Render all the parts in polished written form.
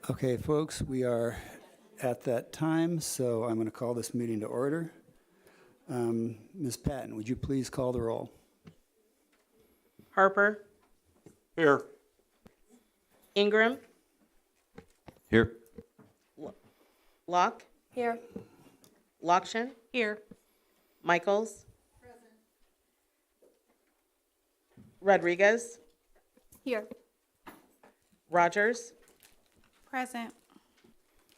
Okay, folks, we are at that time, so I'm going to call this meeting to order. Ms. Patton, would you please call the roll? Harper, Here. Ingram, Here. Locke, Here. Lockshin. Here. Michaels. Present. Rodriguez, Here. Rogers, Present.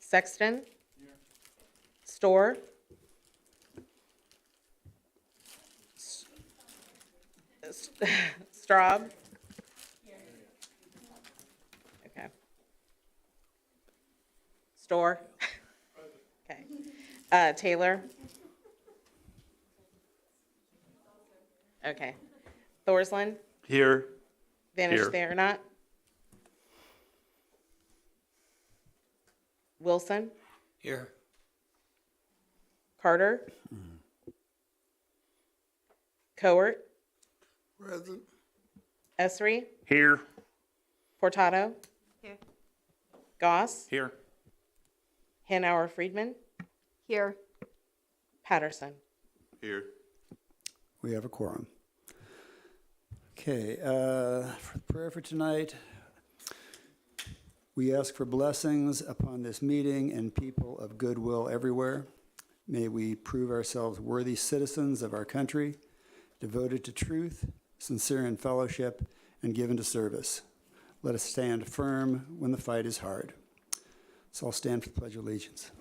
Sexton. Store. Straub. Okay. Store. Okay. Taylor. Okay. Thorsland. Here. Vanish Here. there or not. Wilson. Here. Carter. Cowart. Present. Esri. Here. Portato. Here. Goss. Here. Hanauer Friedman. Here. Patterson. Here. We have a quorum. Okay, for the prayer for tonight, we ask for blessings upon this meeting and people of goodwill everywhere. May we prove ourselves worthy citizens of our country, devoted to truth, sincere in fellowship, and given to service. Let us stand firm when the fight is hard. So I'll stand for the Pledge of Allegiance.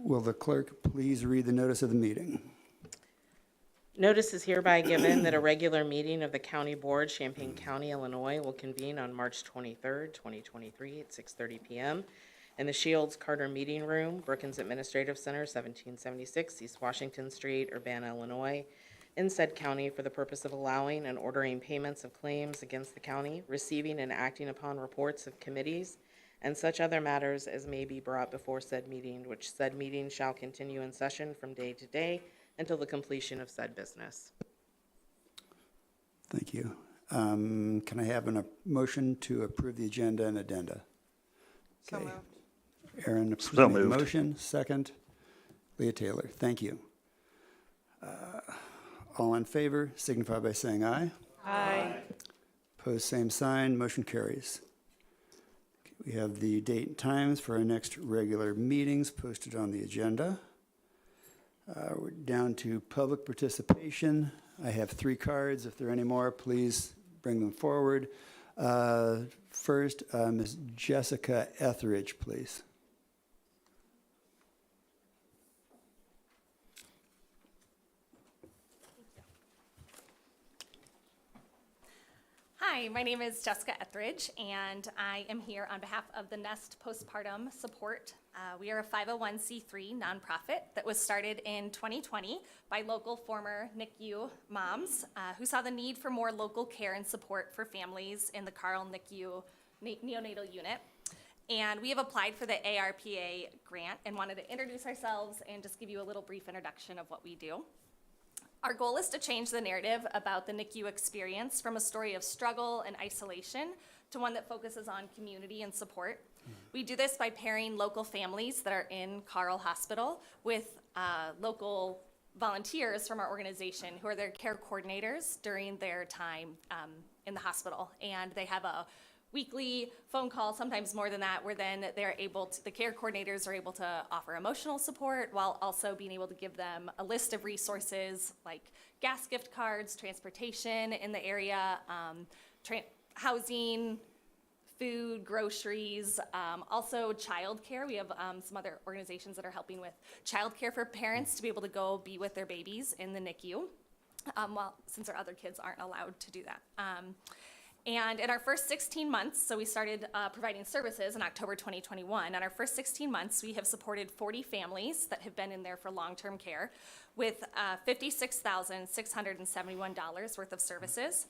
Will the clerk please read the notice of the meeting? Notice is hereby given that a regular meeting of the County Board, Champaign County, Illinois, will convene on March 23rd, 2023 at 6:30 p.m. in the Shields Carter Meeting Room, Brookins Administrative Center, 1776 East Washington Street, Urbana, Illinois, in said county for the purpose of allowing and ordering payments of claims against the county, receiving and acting upon reports of committees, and such other matters as may be brought before said meeting, which said meeting shall continue in session from day to day until the completion of said business. Thank you. Can I have a motion to approve the agenda and addenda? So Okay. moved. Aaron, So made a moved. motion. Second, Leah Taylor. Thank you. All in favor, signify by saying aye. Aye. Opposed, same sign. Motion carries. Okay, we have the date and times for our next regular meetings posted on the agenda. We're down to public participation. I have 3 cards. If there are any more, please bring them forward. First, Ms. Jessica Etheridge, please. Hi, my name is Jessica Etheridge, and I am here on behalf of the Nest Postpartum Support. We are a 501c3 nonprofit that was started in 2020 by local former NICU moms who saw the need for more local care and support for families in the Carl NICU neonatal unit. And we have applied for the ARPA grant and wanted to introduce ourselves and just give you a little brief introduction of what we do. Our goal is to change the narrative about the NICU experience from a story of struggle and isolation to one that focuses on community and support. We do this by pairing local families that are in Carl Hospital with local volunteers from our organization who are their care coordinators during their time in the hospital. And they have a weekly phone call, sometimes more than that, where then they're able to, the care coordinators are able to offer emotional support while also being able to give them a list of resources like gas gift cards, transportation in the area, housing, food, groceries, also childcare. We have some other organizations that are helping with childcare for parents to be able to go be with their babies in the NICU, since our other kids aren't allowed to do that. And in our first 16 months, so we started providing services in October 2021. In our first 16 months, we have supported 40 families that have been in there for long-term care with $56,671 worth of services.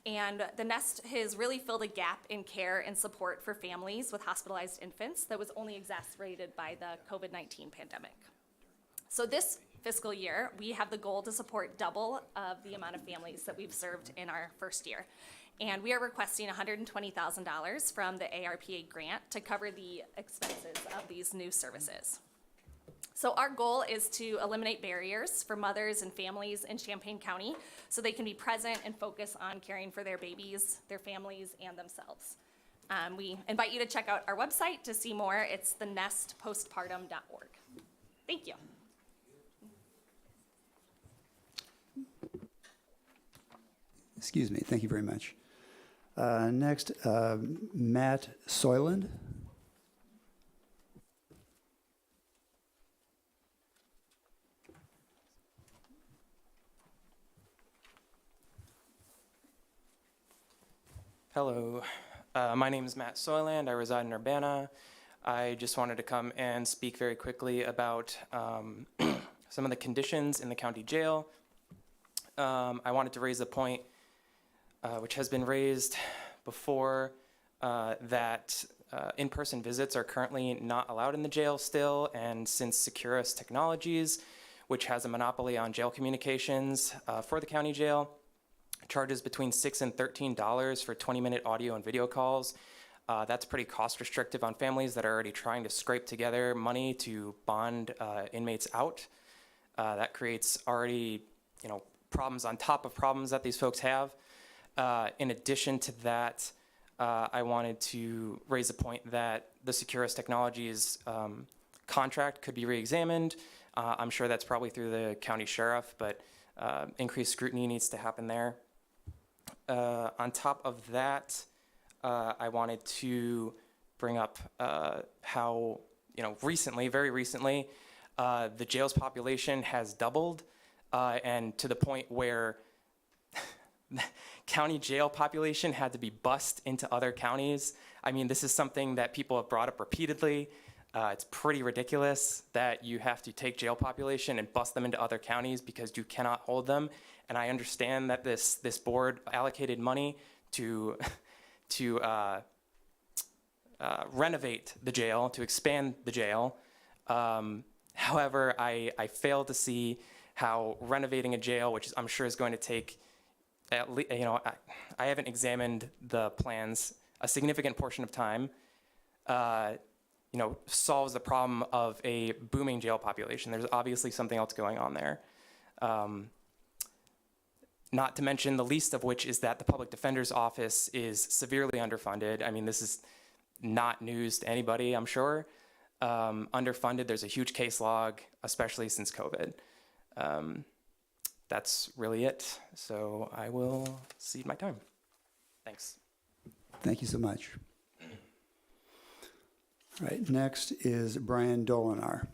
And the Nest has really filled a gap in care and support for families with hospitalized infants that was only exacerbated by the COVID-19 pandemic. So this fiscal year, we have the goal to support double of the amount of families that we've served in our first year. And we are requesting $120,000 from the ARPA grant to cover the expenses of these new services. So our goal is to eliminate barriers for mothers and families in Champaign County so they can be present and focus on caring for their babies, their families, and themselves. We invite you to check out our website to see more. It's thenestpostpartum.org. Thank you. Excuse me, thank you very much. Next, Matt Soyland. Hello, my name is Matt Soyland. I reside in Urbana. I just wanted to come and speak very quickly about some of the conditions in the county jail. I wanted to raise a point which has been raised before, that in-person visits are currently not allowed in the jail still, and since Securus Technologies, which has a monopoly on jail communications for the county jail, charges between $6 and $13 for 20-minute audio and video calls. That's pretty cost restrictive on families that are already trying to scrape together money to bond inmates out. That creates already, problems on top of problems that these folks have. In addition to that, I wanted to raise the point that the Securus Technologies contract could be re-examined. I'm sure that's probably through the county sheriff, but increased scrutiny needs to happen there. On top of that, I wanted to bring up how, recently, very recently, the jail's population has doubled, and to the point where county jail population had to be bussed into other counties. I mean, this is something that people have brought up repeatedly. It's pretty ridiculous that you have to take jail population and bus them into other counties because you cannot hold them. And I understand that this board allocated money to renovate the jail, to expand the jail. However, I fail to see how renovating a jail, which I'm sure is going to take at least, I haven't examined the plans a significant portion of time, solves the problem of a booming jail population. There's obviously something else going on there. Not to mention the least of which is that the public defender's office is severely underfunded. I mean, this is not news to anybody, I'm sure. Underfunded, there's a huge case log, especially since COVID. That's really it. So I will cede my time. Thanks. Thank you so much. All right, next is Brian Dolinar.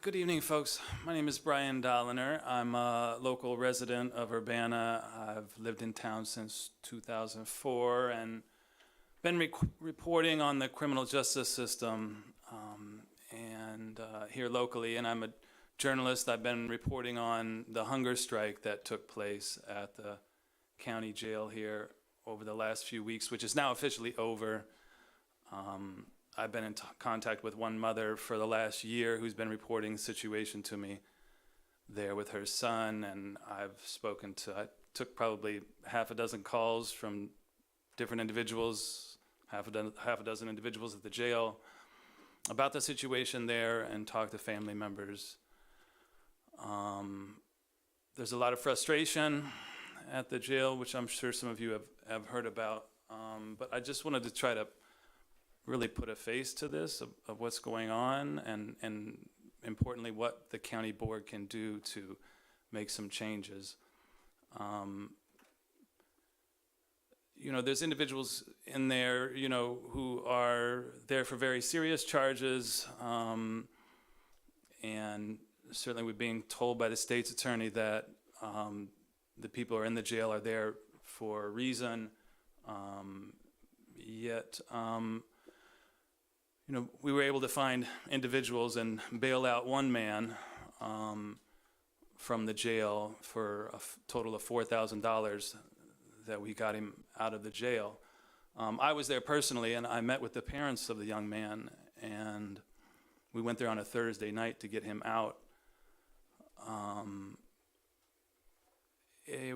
Good evening, folks. My name is Brian Doliner. I'm a local resident of Urbana. I've lived in town since 2004 and been reporting on the criminal justice system here locally. And I'm a journalist. I've been reporting on the hunger strike that took place at the county jail here over the last few weeks, which is now officially over. I've been in contact with one mother for the last year who's been reporting the situation to me there with her son, and I took probably half a dozen calls from different individuals, half a dozen individuals at the jail about the situation there and talked to family members. There's a lot of frustration at the jail, which I'm sure some of you have heard about, but I just wanted to try to really put a face to this of what's going on and importantly what the county board can do to make some changes. there's individuals in there, who are there for very serious charges, and certainly we're being told by the state's attorney that the people who are in the jail are there for a reason. Yet, we were able to find individuals and bail out one man from the jail for a total of $4,000 that we got him out of the jail. I was there personally, and I met with the parents of the young man, and we went there on a Thursday night to get him out.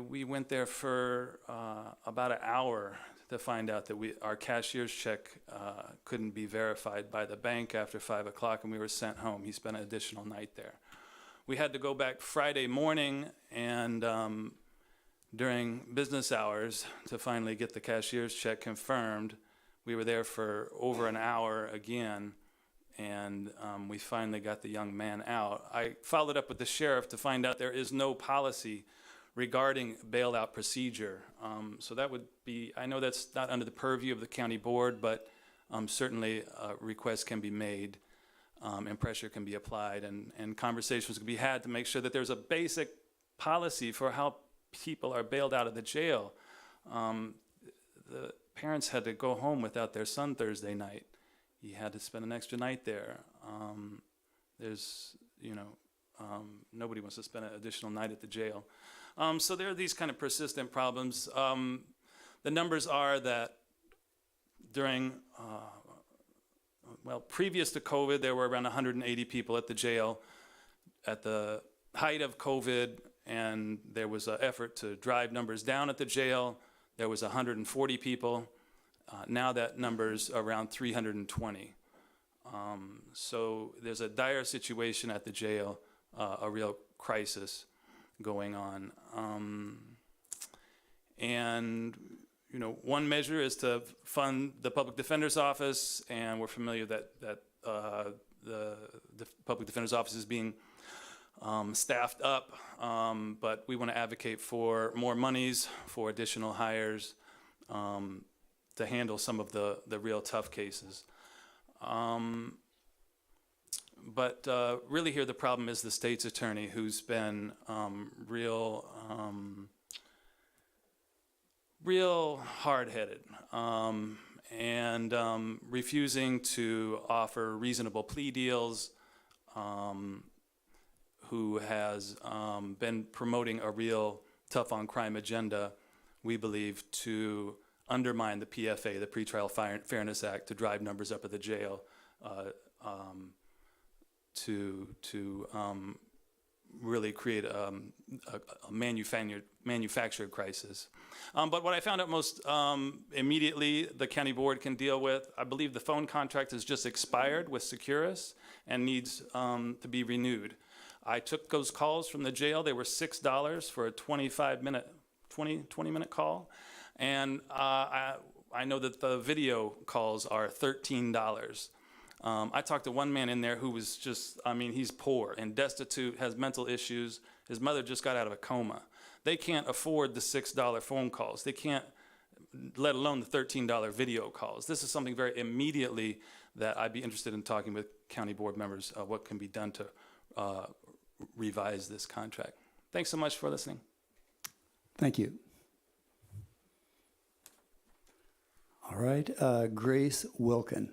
We went there for about an hour to find out that our cashier's check couldn't be verified by the bank after 5 o'clock, and we were sent home. He spent an additional night there. We had to go back Friday morning and during business hours to finally get the cashier's check confirmed. We were there for over an hour again, and we finally got the young man out. I followed up with the sheriff to find out there is no policy regarding bailout procedure. So that would be, I know that's not under the purview of the county board, but certainly requests can be made and pressure can be applied, and conversations can be had to make sure that there's a basic policy for how people are bailed out of the jail. The parents had to go home without their son Thursday night. He had to spend an extra night there. Nobody wants to spend an additional night at the jail. So there are these kind of persistent problems. The numbers are that during, previous to COVID, there were around 180 people at the jail. At the height of COVID, and there was an effort to drive numbers down at the jail, there was 140 people. Now that number's around 320. So there's a dire situation at the jail, a real crisis going on. One measure is to fund the public defender's office, and we're familiar that the public defender's office is being staffed up, but we want to advocate for more monies, for additional hires, to handle some of the real tough cases. But really here the problem is the state's attorney, who's been real hard-headed and refusing to offer reasonable plea deals, who has been promoting a real tough-on-crime agenda, we believe, to undermine the PFA, the Pretrial Fairness Act, to drive numbers up at the jail, to really create a manufactured crisis. But what I found out most immediately the county board can deal with, I believe the phone contract has just expired with Securus and needs to be renewed. I took those calls from the jail. They were $6 for a 20-minute call. And I know that the video calls are $13. I talked to one man in there who was just, he's poor and destitute, has mental issues. His mother just got out of a coma. They can't afford the $6 phone calls. They can't, let alone the $13 video calls. This is something very immediately that I'd be interested in talking with county board members, what can be done to revise this contract. Thanks so much for listening. Thank you. All right, Grace Wilkin.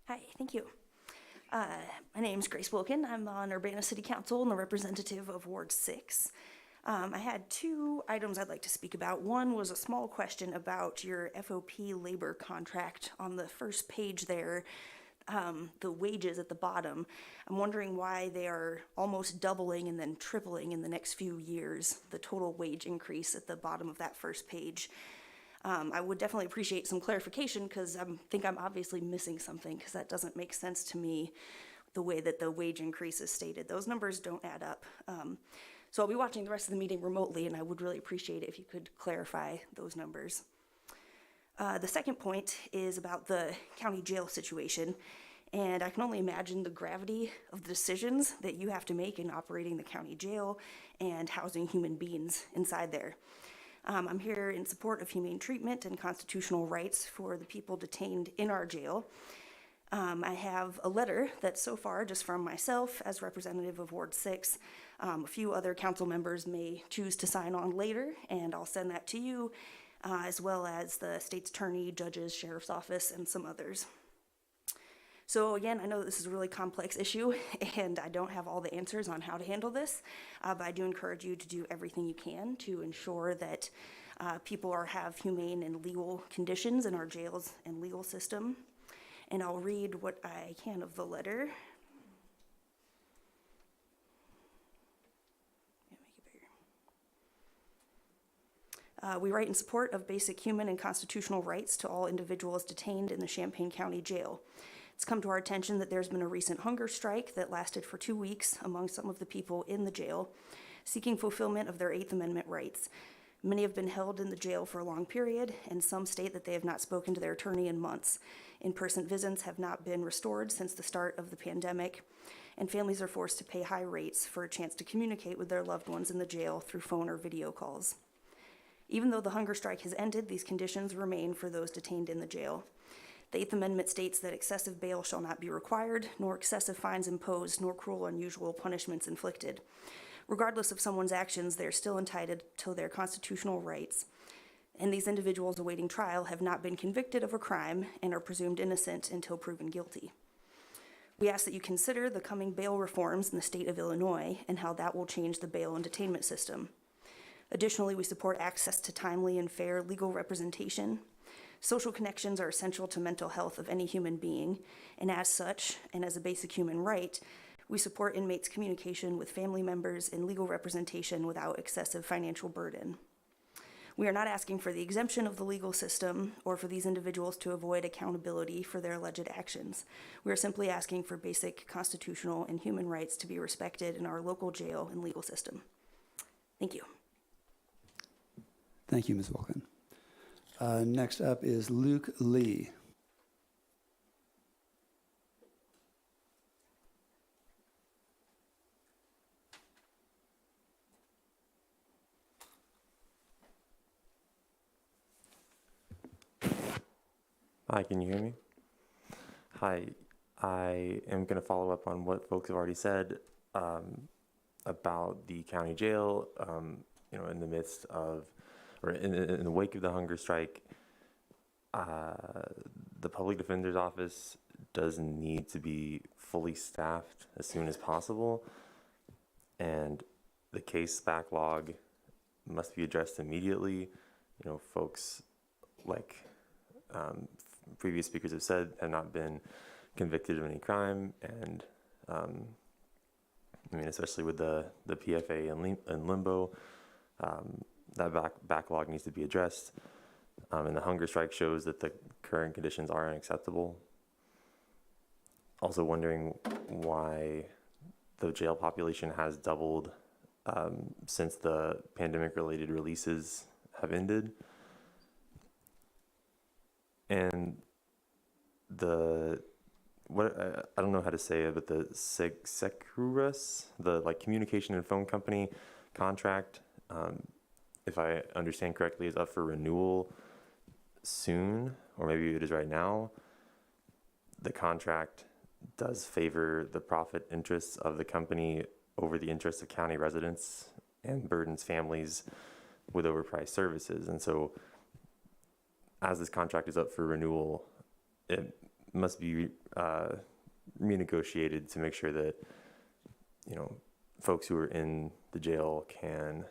Hi, thank you. My name is Grace Wilkin. I'm on Urbana City Council and the representative of Ward 6. I had two items I'd like to speak about. One was a small question about your FOP labor contract. On the first page there, the wages at the bottom, I'm wondering why they are almost doubling and then tripling in the next few years, the total wage increase at the bottom of that first page. I would definitely appreciate some clarification because I think I'm obviously missing something because that doesn't make sense to me the way that the wage increase is stated. Those numbers don't add up. So I'll be watching the rest of the meeting remotely, and I would really appreciate it if you could clarify those numbers. The second point is about the county jail situation. And I can only imagine the gravity of the decisions that you have to make in operating the county jail and housing human beings inside there. I'm here in support of humane treatment and constitutional rights for the people detained in our jail. I have a letter that's so far just from myself as representative of Ward 6. A few other council members may choose to sign on later, and I'll send that to you, as well as the state's attorney, judges, sheriff's office, and some others. So again, I know this is a really complex issue, and I don't have all the answers on how to handle this, but I do encourage you to do everything you can to ensure that people have humane and legal conditions in our jails and legal system. And I'll read what I can of the letter. We write in support of basic human and constitutional rights to all individuals detained in the Champaign County Jail. It's come to our attention that there's been a recent hunger strike that lasted for 2 weeks among some of the people in the jail, seeking fulfillment of their Eighth Amendment rights. Many have been held in the jail for a long period, and some state that they have not spoken to their attorney in months. In-person visits have not been restored since the start of the pandemic, and families are forced to pay high rates for a chance to communicate with their loved ones in the jail through phone or video calls. Even though the hunger strike has ended, these conditions remain for those detained in the jail. The Eighth Amendment states that excessive bail shall not be required, nor excessive fines imposed, nor cruel or unusual punishments inflicted. Regardless of someone's actions, they are still entitled to their constitutional rights, and these individuals awaiting trial have not been convicted of a crime and are presumed innocent until proven guilty. We ask that you consider the coming bail reforms in the state of Illinois and how that will change the bail and detainment system. Additionally, we support access to timely and fair legal representation. Social connections are essential to mental health of any human being, and as such, and as a basic human right, we support inmates' communication with family members and legal representation without excessive financial burden. We are not asking for the exemption of the legal system or for these individuals to avoid accountability for their alleged actions. We are simply asking for basic constitutional and human rights to be respected in our local jail and legal system. Thank you. Thank you, Ms. Wilkin. Next up is Luke Lee. Hi, can you hear me? Hi, I am going to follow up on what folks have already said about the county jail. In the midst of, or in the wake of the hunger strike, the public defender's office does need to be fully staffed as soon as possible, and the case backlog must be addressed immediately. Folks like previous speakers have said have not been convicted of any crime, and especially with the PFA in limbo, that backlog needs to be addressed. And the hunger strike shows that the current conditions are unacceptable. Also wondering why the jail population has doubled since the pandemic-related releases have ended. And I don't know how to say it, but the Securus, the communication and phone company contract, if I understand correctly, is up for renewal soon, or maybe it is right now. The contract does favor the profit interests of the company over the interests of county residents and burdens families with overpriced services. And so as this contract is up for renewal, it must be renegotiated to make sure that, folks who are in the jail can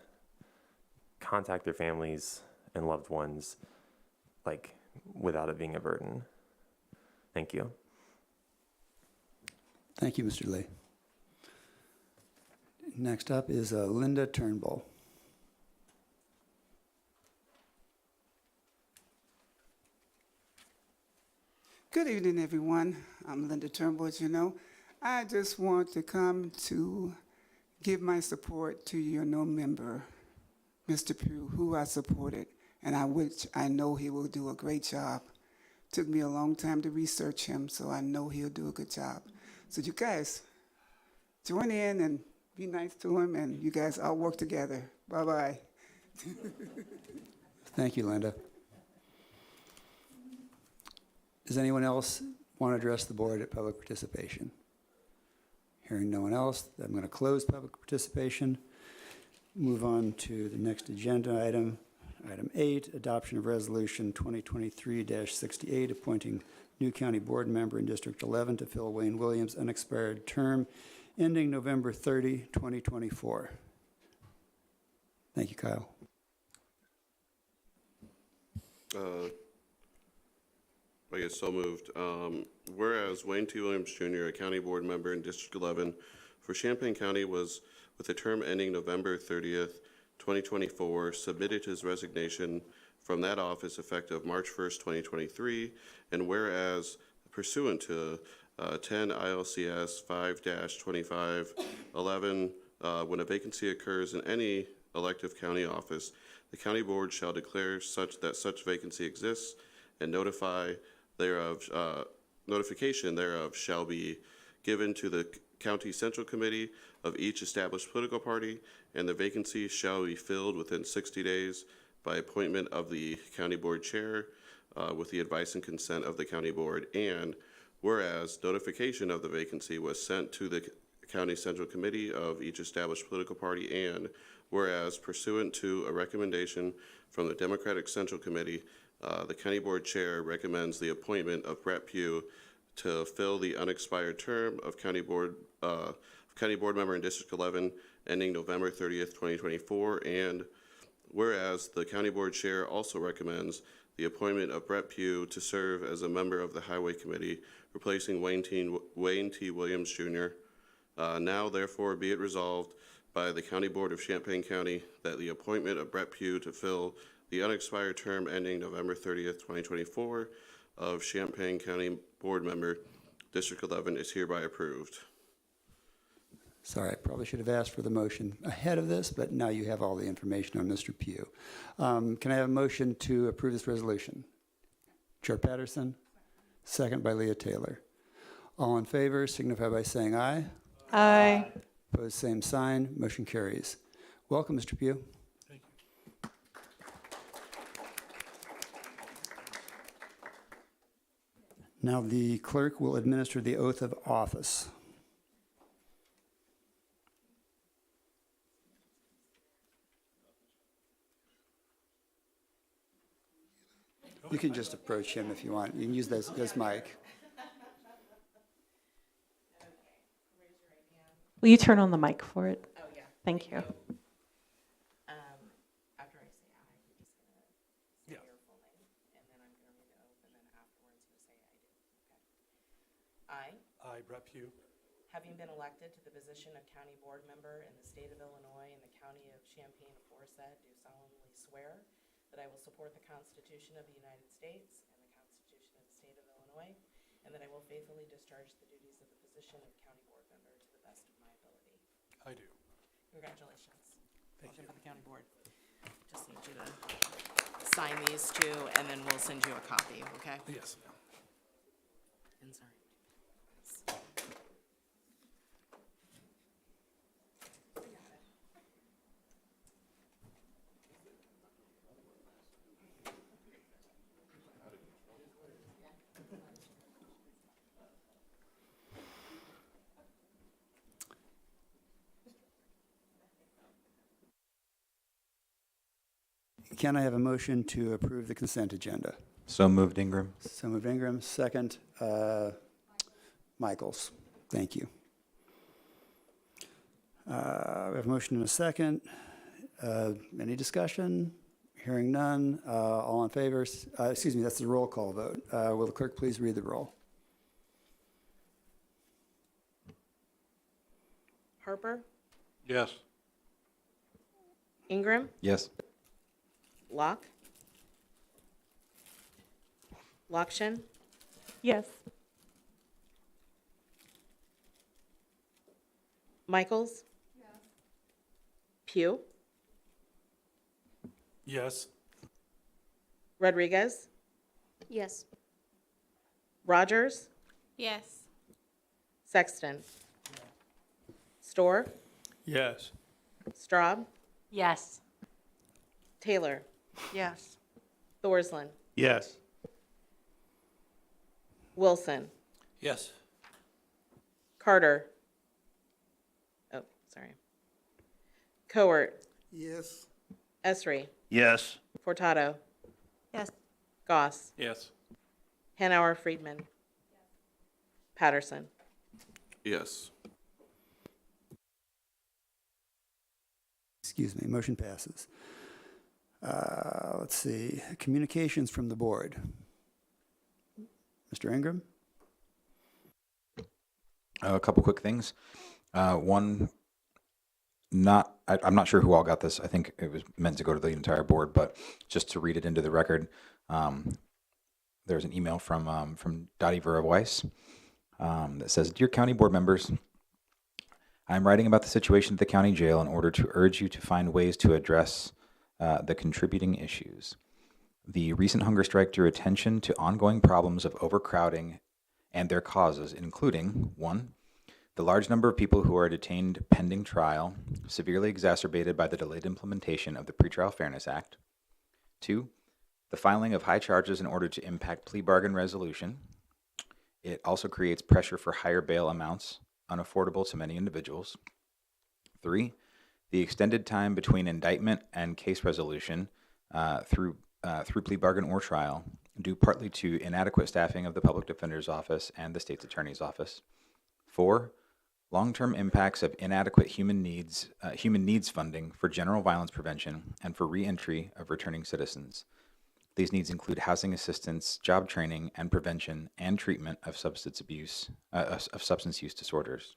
contact their families and loved ones, without it being a burden. Thank you. Thank you, Mr. Lee. Next up is Linda Turnbull. Good evening, everyone. I'm Linda Turnbull, as you know. I just want to come to give my support to your new member, Mr. Pugh, who I supported, and I know he will do a great job Took me a long time to research him, so I know he'll do a good job. So you guys, join in and be nice to him, and you guys all work together. Bye-bye. Thank you, Linda. Does anyone else want to address the board at public participation? Hearing no one else, I'm going to close public participation. Move on to the next agenda item. Item 8, adoption of resolution 2023-68, appointing new county board member in District 11 to fill Wayne Williams' unexpired term ending November 30, 2024. Thank you, Kyle. I guess so moved. Whereas Wayne T. Williams Jr., a county board member in District 11 for Champaign County, was with a term ending November 30th, 2024, submitted his resignation from that office effective March 1st, 2023, and whereas pursuant to 10 ILCS 5-2511, when a vacancy occurs in any elective county office, the county board shall declare that such vacancy exists, and notification thereof shall be given to the County Central Committee of each established political party, and the vacancy shall be filled within 60 days by appointment of the county board chair with the advice and consent of the county board. And whereas notification of the vacancy was sent to the County Central Committee of each established political party, and whereas pursuant to a recommendation from the Democratic Central Committee, the county board chair recommends the appointment of Brett Pugh to fill the unexpired term of county board member in District 11 ending November 30th, 2024. And whereas the county board chair also recommends the appointment of Brett Pugh to serve as a member of the Highway Committee, replacing Wayne T. Williams Jr. Now, therefore, be it resolved by the County Board of Champaign County that the appointment of Brett Pugh to fill the unexpired term ending November 30th, 2024 of Champaign County Board Member, District 11 is hereby approved. Sorry, I probably should have asked for the motion ahead of this, but now you have all the information on Mr. Pugh. Can I have a motion to approve this resolution? Chair Patterson, second by Leah Taylor. All in favor signify by saying aye. Aye. Opposed, same sign. Motion carries. Welcome, Mr. Pugh. Thank you. Now the clerk will administer the oath of office. You can just approach him if you want. You can use this mic. Will you turn on the mic for it? Oh, yeah. Thank you. After I say aye, you're just gonna say your full name, and then I'm gonna read the oath, and then afterwards you say I do. Okay. I, Brett Pugh, Having been elected to the position of county board member in the state of Illinois and the county of Champaign aforesaid, do solemnly swear that I will support the Constitution of the United States and the Constitution of the state of Illinois, and that I will faithfully discharge the duties of the position of county board member to the best of my ability. I do. Congratulations. Thank you. Welcome to the county board. Just need you to sign these two, and then we'll send you a copy, okay? Yes, ma'am. And sorry. Can I have a motion to approve the consent agenda? So moved, Ingram. So moved Ingram, second Michaels. Thank you. We have a motion and a second. Any discussion? Hearing none. All in favor? Excuse me, that's the roll call vote. Will the clerk please read the roll? Harper, Yes. Ingram, Yes. Locke, Lockshin, Yes. Michaels. Pugh, Yes. Rodriguez, Yes. Rogers, Yes. Sexton, Storr, Yes. Straub, Yes. Taylor, Yes. Thorsland, Yes. Wilson, Yes. Carter. Oh, sorry. Cowart, Yes. Esri, Yes. Furtado, Yes. Goss, Yes. Hanauer, Friedman, Patterson. Yes. Excuse me, motion passes. Let's see, communications from the board. Mr. Ingram? A couple quick things. One, I'm not sure who all got this. I think it was meant to go to the entire board, but just to read it into the record, there's an email from Dottie Vera Weiss that says, "Dear County Board members, I'm writing about the situation at the county jail in order to urge you to find ways to address the contributing issues. The recent hunger strike drew attention to ongoing problems of overcrowding and their causes, including 1. The large number of people who are detained pending trial, severely exacerbated by the delayed implementation of the Pretrial Fairness Act. 2. The filing of high charges in order to impact plea bargain resolution. It also creates pressure for higher bail amounts, unaffordable to many individuals. 3. The extended time between indictment and case resolution through plea bargain or trial, due partly to inadequate staffing of the Public Defender's Office and the State's Attorney's Office. 4. Long-term impacts of inadequate human needs funding for general violence prevention and for reentry of returning citizens. These needs include housing assistance, job training, and prevention and treatment of substance use disorders.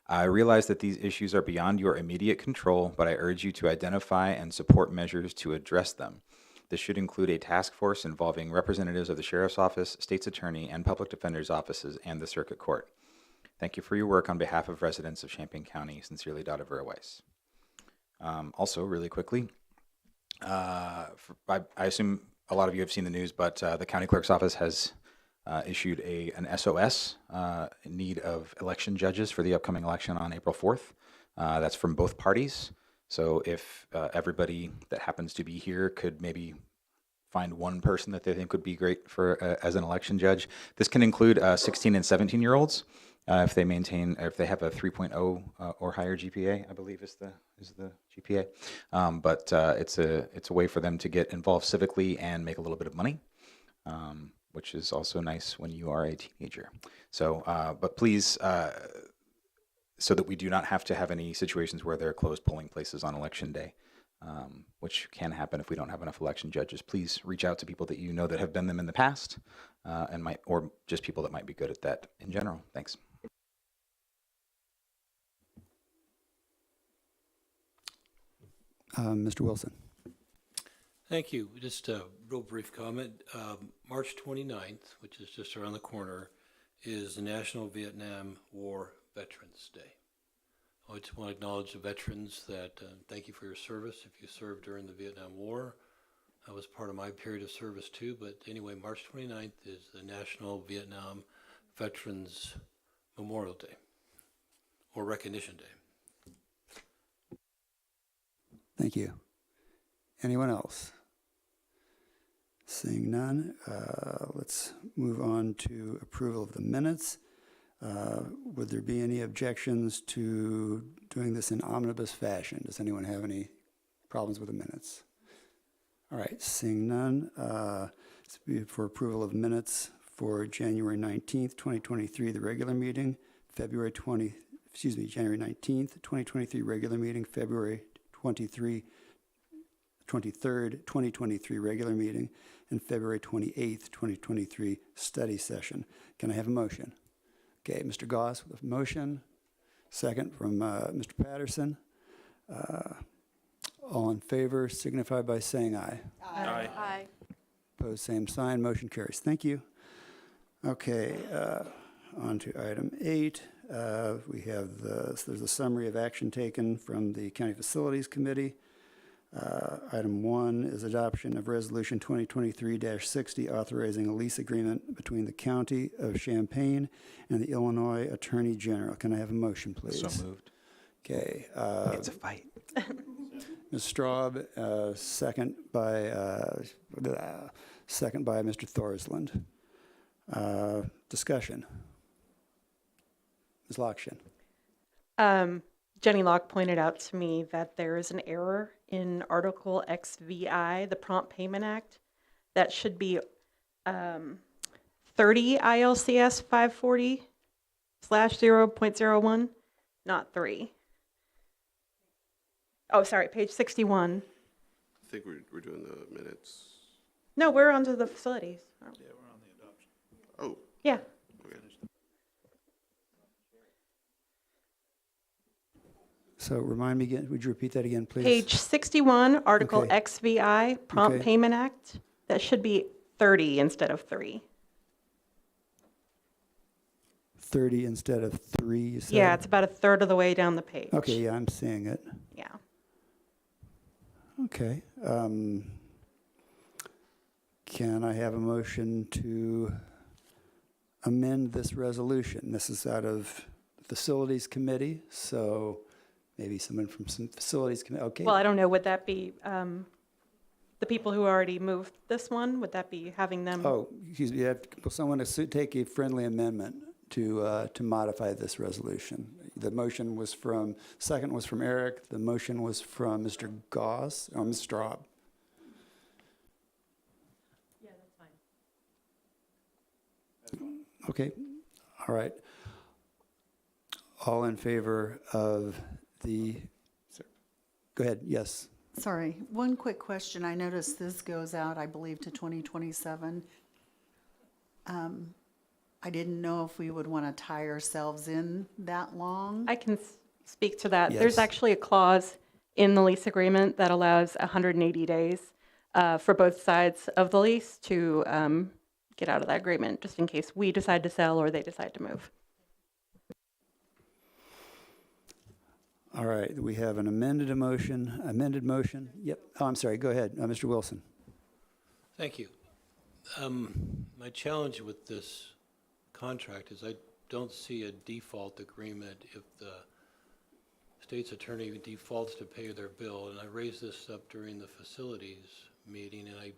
I realize that these issues are beyond your immediate control, but I urge you to identify and support measures to address them. This should include a task force involving representatives of the Sheriff's Office, State's Attorney, and Public Defender's Offices, and the Circuit Court. Thank you for your work on behalf of residents of Champaign County. Sincerely, Dottie Vera Weiss." Also, really quickly, I assume a lot of you have seen the news, but the County Clerk's Office has issued an SOS in need of election judges for the upcoming election on April 4th. That's from both parties. So if everybody that happens to be here could maybe find one person that they think would be great for as an election judge. This can include 16 and 17-year-olds if they have a 3.0 or higher GPA, I believe is the GPA. But it's a way for them to get involved civically and make a little bit of money, which is also nice when you are a teenager. So, but please, so that we do not have to have any situations where there are closed polling places on election day, which can happen if we don't have enough election judges. Please reach out to people that you know that have been them in the past, or just people that might be good at that in general. Thanks. Mr. Wilson? Thank you. Just a real brief comment. March 29th, which is just around the corner, is the National Vietnam War Veterans Day. I just want to acknowledge the veterans that thank you for your service. If you served during the Vietnam War, that was part of my period of service too. But anyway, March 29th is the National Vietnam Veterans Memorial Day or Recognition Day. Thank you. Anyone else? Seeing none, let's move on to approval of the minutes. Would there be any objections to doing this in omnibus fashion? Does anyone have any problems with the minutes? All right, seeing none, this would be for approval of minutes for January 19th, 2023, the regular meeting, January 19th, 2023, regular meeting, February 23rd, 2023, regular meeting, and February 28th, 2023, study session. Can I have a motion? Okay, Mr. Goss with a motion. Second from Mr. Patterson. All in favor signify by saying aye. Aye. Aye. Opposed, same sign. Motion carries. Thank you. Okay, on to item 8. We have there's a summary of action taken from the County Facilities Committee. Item 1 is adoption of Resolution 2023-60, authorizing a lease agreement between the County of Champaign and the Illinois Attorney General. Can I have a motion, please? So moved. Okay. It's a fight. Ms. Straub, second by Mr. Thorsland. Discussion. Ms. Lockshin. Jenny Locke pointed out to me that there is an error in Article XVI, the Prompt Payment Act. That should be 30 ILCS 540/0.01, not 3. Oh, sorry, page 61. I think we're doing the minutes. No, we're onto the facilities. Oh, Yeah. okay. So remind me again, would you repeat that again, please? Page 61, Article Okay. XVI, Prompt Okay. Payment Act. That should be 30 instead of 3. 30 instead of 3, you said? Yeah, it's about a third of the way down the page. Okay, yeah, I'm seeing it. Yeah. Okay. Can I have a motion to amend this resolution? This is out of the Facilities Committee, so maybe someone from some Facilities Committee, okay. Well, I don't know, would that be the people who already moved this one? Would that be having them? Oh, excuse me, will someone take a friendly amendment to modify this resolution? The motion was second was from Eric, the motion was from Mr. Goss, or Ms. Straub. Yeah, that's fine. Okay, all right. All in favor of go ahead, yes. Sorry, one quick question. I noticed this goes out, I believe, to 2027. I didn't know if we would want to tie ourselves in that long. I can speak to that. There's Yes. actually a clause in the lease agreement that allows 180 days for both sides of the lease to get out of that agreement, just in case we decide to sell or they decide to move. All right, we have an amended motion. Yep, oh, I'm sorry, go ahead, Mr. Wilson. Thank you. My challenge with this contract is I don't see a default agreement if the state's attorney defaults to pay their bill. And I raised this up during the facilities meeting, and I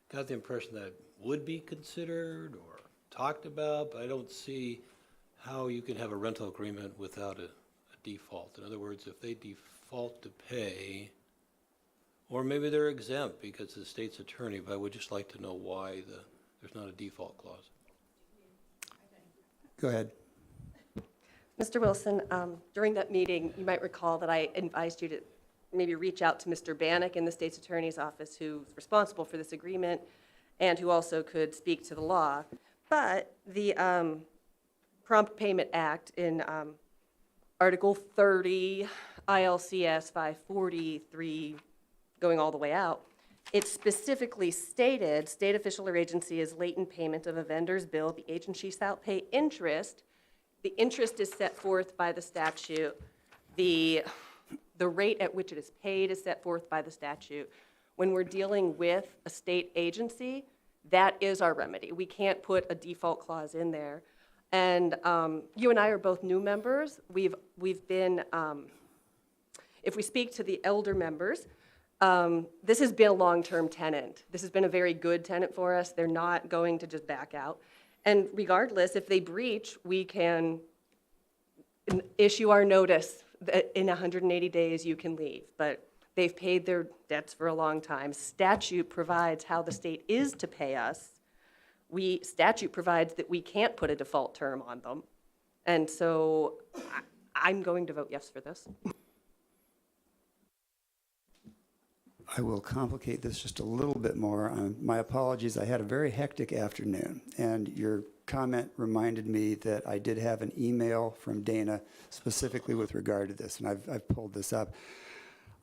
got the impression that it would be considered or talked about, but I don't see how you can have a rental agreement without a default. In other words, if they default to pay, or maybe they're exempt because of the state's attorney, but I would just like to know why there's not a default clause. Go ahead. Mr. Wilson, during that meeting, you might recall that I advised you to maybe reach out to Mr. Bannock in the state's attorney's office, who's responsible for this agreement and who also could speak to the law. But the Prompt Payment Act in Article 30, ILCS 543, going all the way out, it specifically stated, state official or agency is late in payment of a vendor's bill, the agency shall pay interest. The interest is set forth by the statute. The rate at which it is paid is set forth by the statute. When we're dealing with a state agency, that is our remedy. We can't put a default clause in there. And you and I are both new members. We've been, if we speak to the elder members, this has been a long-term tenant. This has been a very good tenant for us. They're not going to just back out. And regardless, if they breach, we can issue our notice that in 180 days you can leave. But they've paid their debts for a long time. Statute provides how the state is to pay us. Statute provides that we can't put a default term on them. And so I'm going to vote yes for this. I will complicate this just a little bit more. My apologies, I had a very hectic afternoon, and your comment reminded me that I did have an email from Dana specifically with regard to this, and I've pulled this up.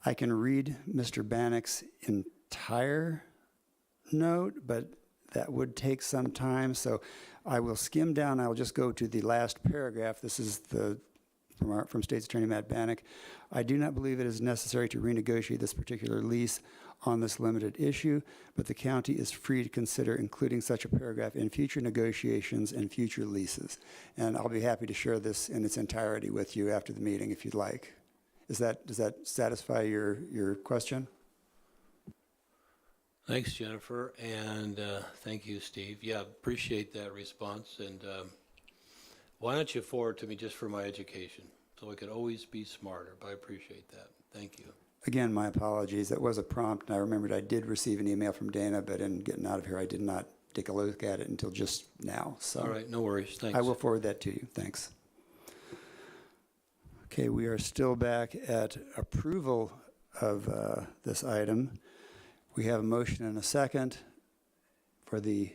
I can read Mr. Bannock's entire note, but that would take some time, so I will skim down. I'll just go to the last paragraph. This is the from State's Attorney Matt Bannock. I do not believe it is necessary to renegotiate this particular lease on this limited issue, but the county is free to consider including such a paragraph in future negotiations and future leases. And I'll be happy to share this in its entirety with you after the meeting if you'd like. Does that satisfy your question? Thanks, Jennifer, and thank you, Steve. Yeah, appreciate that response, and why don't you forward to me just for my education, so I could always be smarter, but I appreciate that. Thank you. Again, my apologies. That was a prompt, and I remembered I did receive an email from Dana, but in getting out of here, I did not take a look at it until just now. So All right, no worries, thanks. I will forward that to you. Thanks. Okay, we are still back at approval of this item. We have a motion and a second for the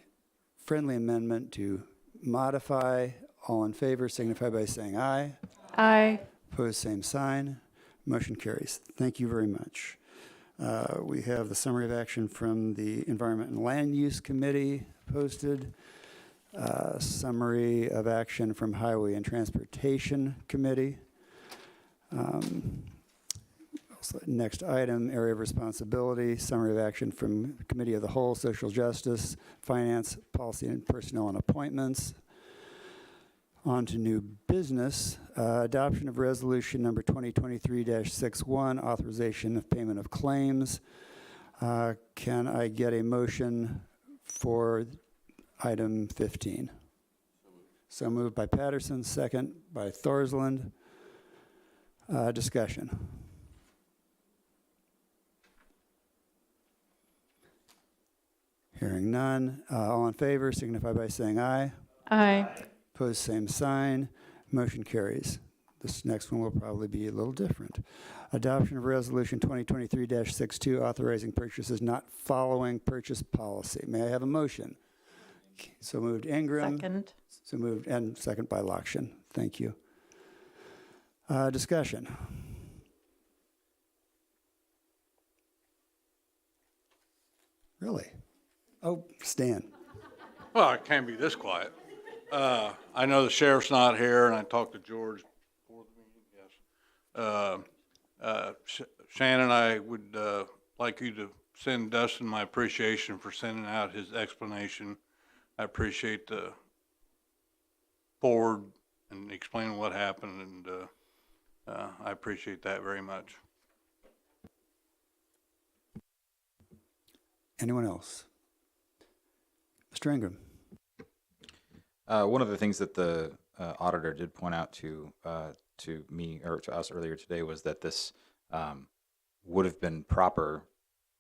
friendly amendment to modify. All in favor signify by saying aye. Aye. Opposed, same sign. Motion carries. Thank you very much. We have the summary of action from the Environment and Land Use Committee posted. Summary of action from Highway and Transportation Committee. Next item, area of responsibility, summary of action from Committee of the Whole, Social Justice, Finance, Policy and Personnel and Appointments. On to new business, adoption of resolution number 2023-61, authorization of payment of claims. Can I get a motion for item 15? So moved by Patterson, second by Thorsland. Discussion. Hearing none. All in favor signify by saying aye. Aye. Opposed, same sign. Motion carries. This next one will probably be a little different. Adoption of Resolution 2023-62, authorizing purchases not following purchase policy. May I have a motion? So moved Ingram. Second. So moved, and second by Lokshin. Thank you. Discussion. Really? Oh, Stan. Well, it can't be this quiet. I know the sheriff's not here, and I talked to George before the meeting, yes. Shannon, I would like you to send Dustin my appreciation for sending out his explanation. I appreciate the forward and explaining what happened, and I appreciate that very much. Anyone else? Mr. Ingram. One of the things that the auditor did point out to me or to us earlier today was that this would have been proper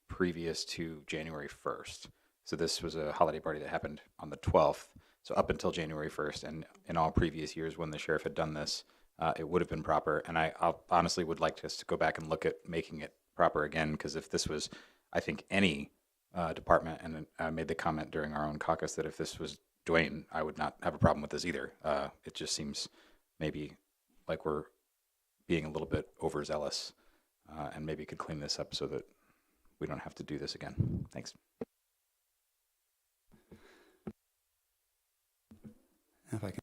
previous to January 1st. So this was a holiday party that happened on the 12th. So up until January 1st, and in all previous years when the sheriff had done this, it would have been proper. And I honestly would like us to go back and look at making it proper again, because if this was, I think, any department, and I made the comment during our own caucus that if this was Dwayne, I would not have a problem with this either. It just seems maybe like we're being a little bit overzealous, and maybe could clean this up so that we don't have to do this again. Thanks. If I can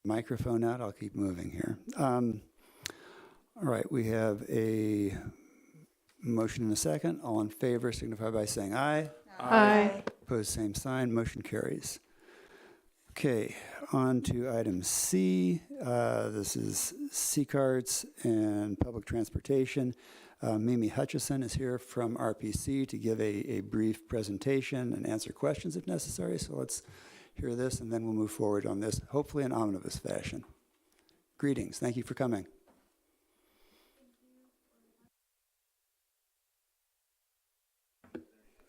microphone out, I'll keep moving here. All right, we have a motion and a second. All in favor signify by saying aye. Aye. Opposed, same sign. Motion carries. Okay, on to item C. This is C-Carts and public transportation. Mimi Hutchison is here from RPC to give a brief presentation and answer questions if necessary. So let's hear this, and then we'll move forward on this, hopefully in omnibus fashion. Greetings. Thank you for coming.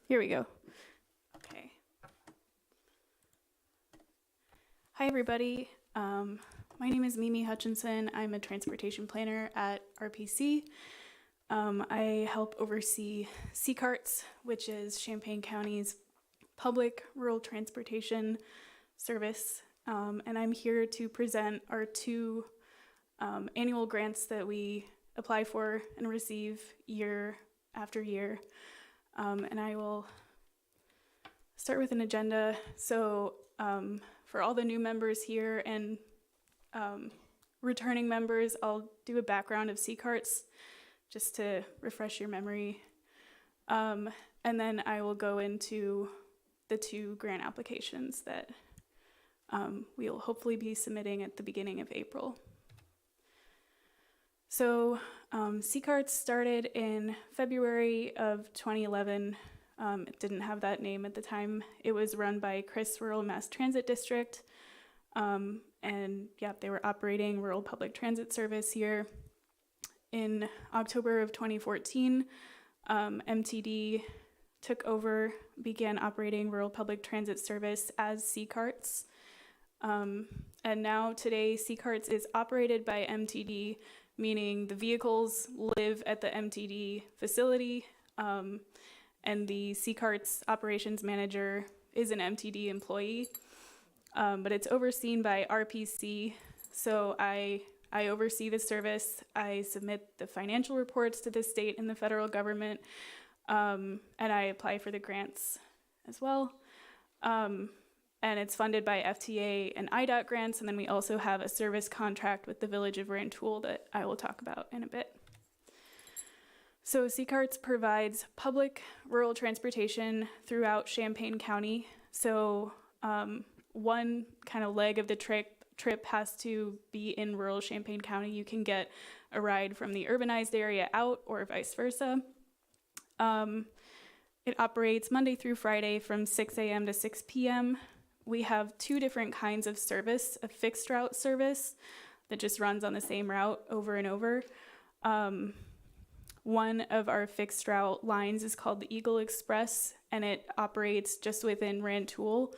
Here we go. Okay. Hi, everybody. My name is Mimi Hutchinson. I'm a transportation planner at RPC. I help oversee C-Carts, which is Champaign County's public rural transportation service. And I'm here to present our two annual grants that we apply for and receive year after year. And I will start with an agenda. So for all the new members here and returning members, I'll do a background of C-Carts just to refresh your memory. And then I will go into the 2 grant applications that we'll hopefully be submitting at the beginning of April. So C-Carts started in February of 2011. It didn't have that name at the time. It was run by Chris Rural Mass Transit District. And yeah, they were operating rural public transit service here. In October of 2014, MTD took over, began operating rural public transit service as C-Carts. And now today, C-Carts is operated by MTD, meaning the vehicles live at the MTD facility, and the C-Carts operations manager is an MTD employee, but it's overseen by RPC. So I oversee the service. I submit the financial reports to the state and the federal government, and I apply for the grants as well. And it's funded by FTA and IDOT grants, and then we also have a service contract with the Village of Rantoul that I will talk about in a bit. So C-Carts provides public rural transportation throughout Champaign County. So one kind of leg of the trip has to be in rural Champaign County. You can get a ride from the urbanized area out or vice versa. It operates Monday through Friday from 6 a.m. to 6 p.m. We have 2 different kinds of service, a fixed route service that just runs on the same route over and over. One of our fixed route lines is called the Eagle Express, and it operates just within Rantoul.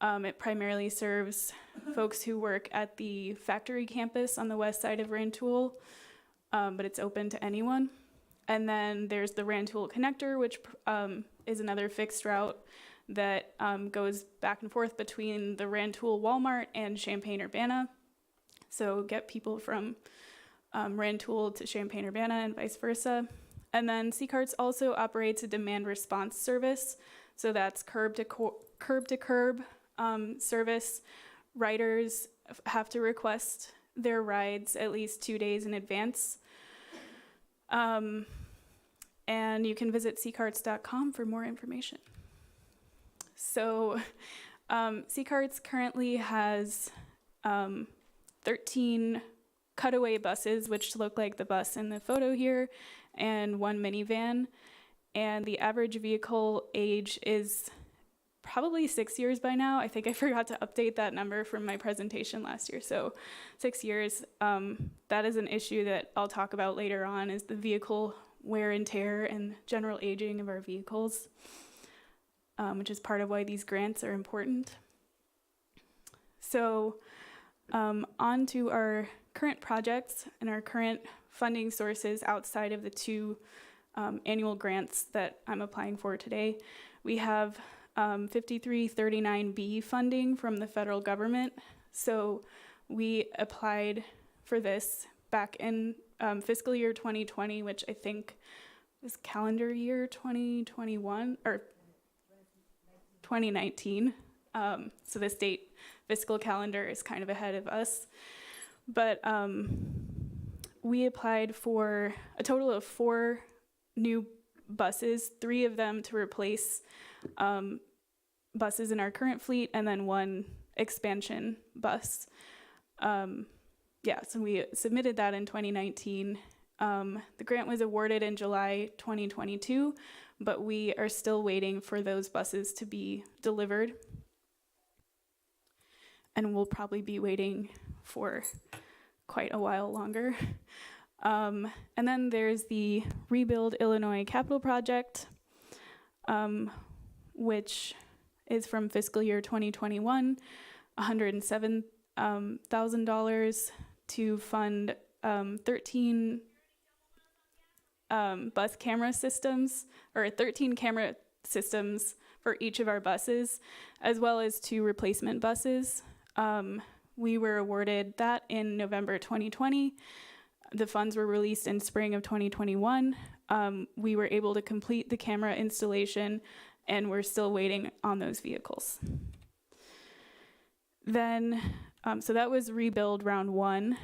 It primarily serves folks who work at the factory campus on the west side of Rantoul, but it's open to anyone. And then there's the Rantoul Connector, which is another fixed route that goes back and forth between the Rantoul Walmart and Champaign-Urbana. So get people from Rantoul to Champaign-Urbana and vice versa. And then C-Carts also operates a demand response service. So that's curb to curb service. Riders have to request their rides at least 2 days in advance. And you can visit ccarts.com for more information. So C-Carts currently has 13 cutaway buses, which look like the bus in the photo here, and 1 minivan. And the average vehicle age is probably 6 years by now. I think I forgot to update that number from my presentation last year. So 6 years, that is an issue that I'll talk about later on, is the vehicle wear and tear and general aging of our vehicles, which is part of why these grants are important. So on to our current projects and our current funding sources outside of the 2 annual grants that I'm applying for today. We have 5339B funding from the federal government. So we applied for this back in fiscal year 2020, which I think was calendar year 2021 or 2019. So the state fiscal calendar is kind of ahead of us. But we applied for a total of 4 new buses, 3 of them to replace buses in our current fleet, and then 1 expansion bus. So we submitted that in 2019. The grant was awarded in July 2022, but we are still waiting for those buses to be delivered. And we'll probably be waiting for quite a while longer. And then there's the Rebuild Illinois Capital Project, which is from fiscal year 2021, $107,000 to fund 13 bus camera systems, or 13 camera systems for each of our buses, as well as 2 replacement buses. We were awarded that in November 2020. The funds were released in spring of 2021. We were able to complete the camera installation, and we're still waiting on those vehicles. Then, so that was Rebuild Round 1.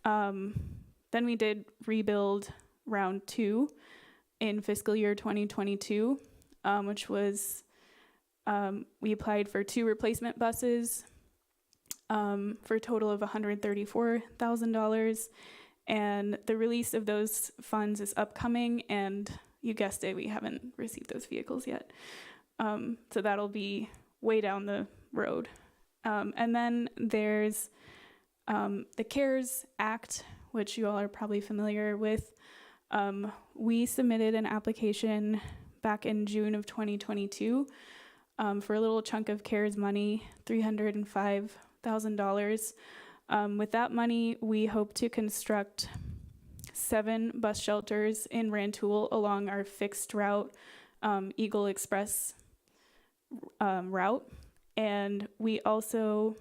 Then we did rebuild round 2 in fiscal year 2022, which was, we applied for 2 replacement buses for a total of $134,000. And the release of those funds is upcoming, and you guessed it, we haven't received those vehicles yet. So that'll be way down the road. And then there's the CARES Act, which you all are probably familiar with. We submitted an application back in June of 2022 for a little chunk of CARES money, $305,000. With that money, we hope to construct 7 bus shelters in Rantoul along our fixed route, Eagle Express route. And we also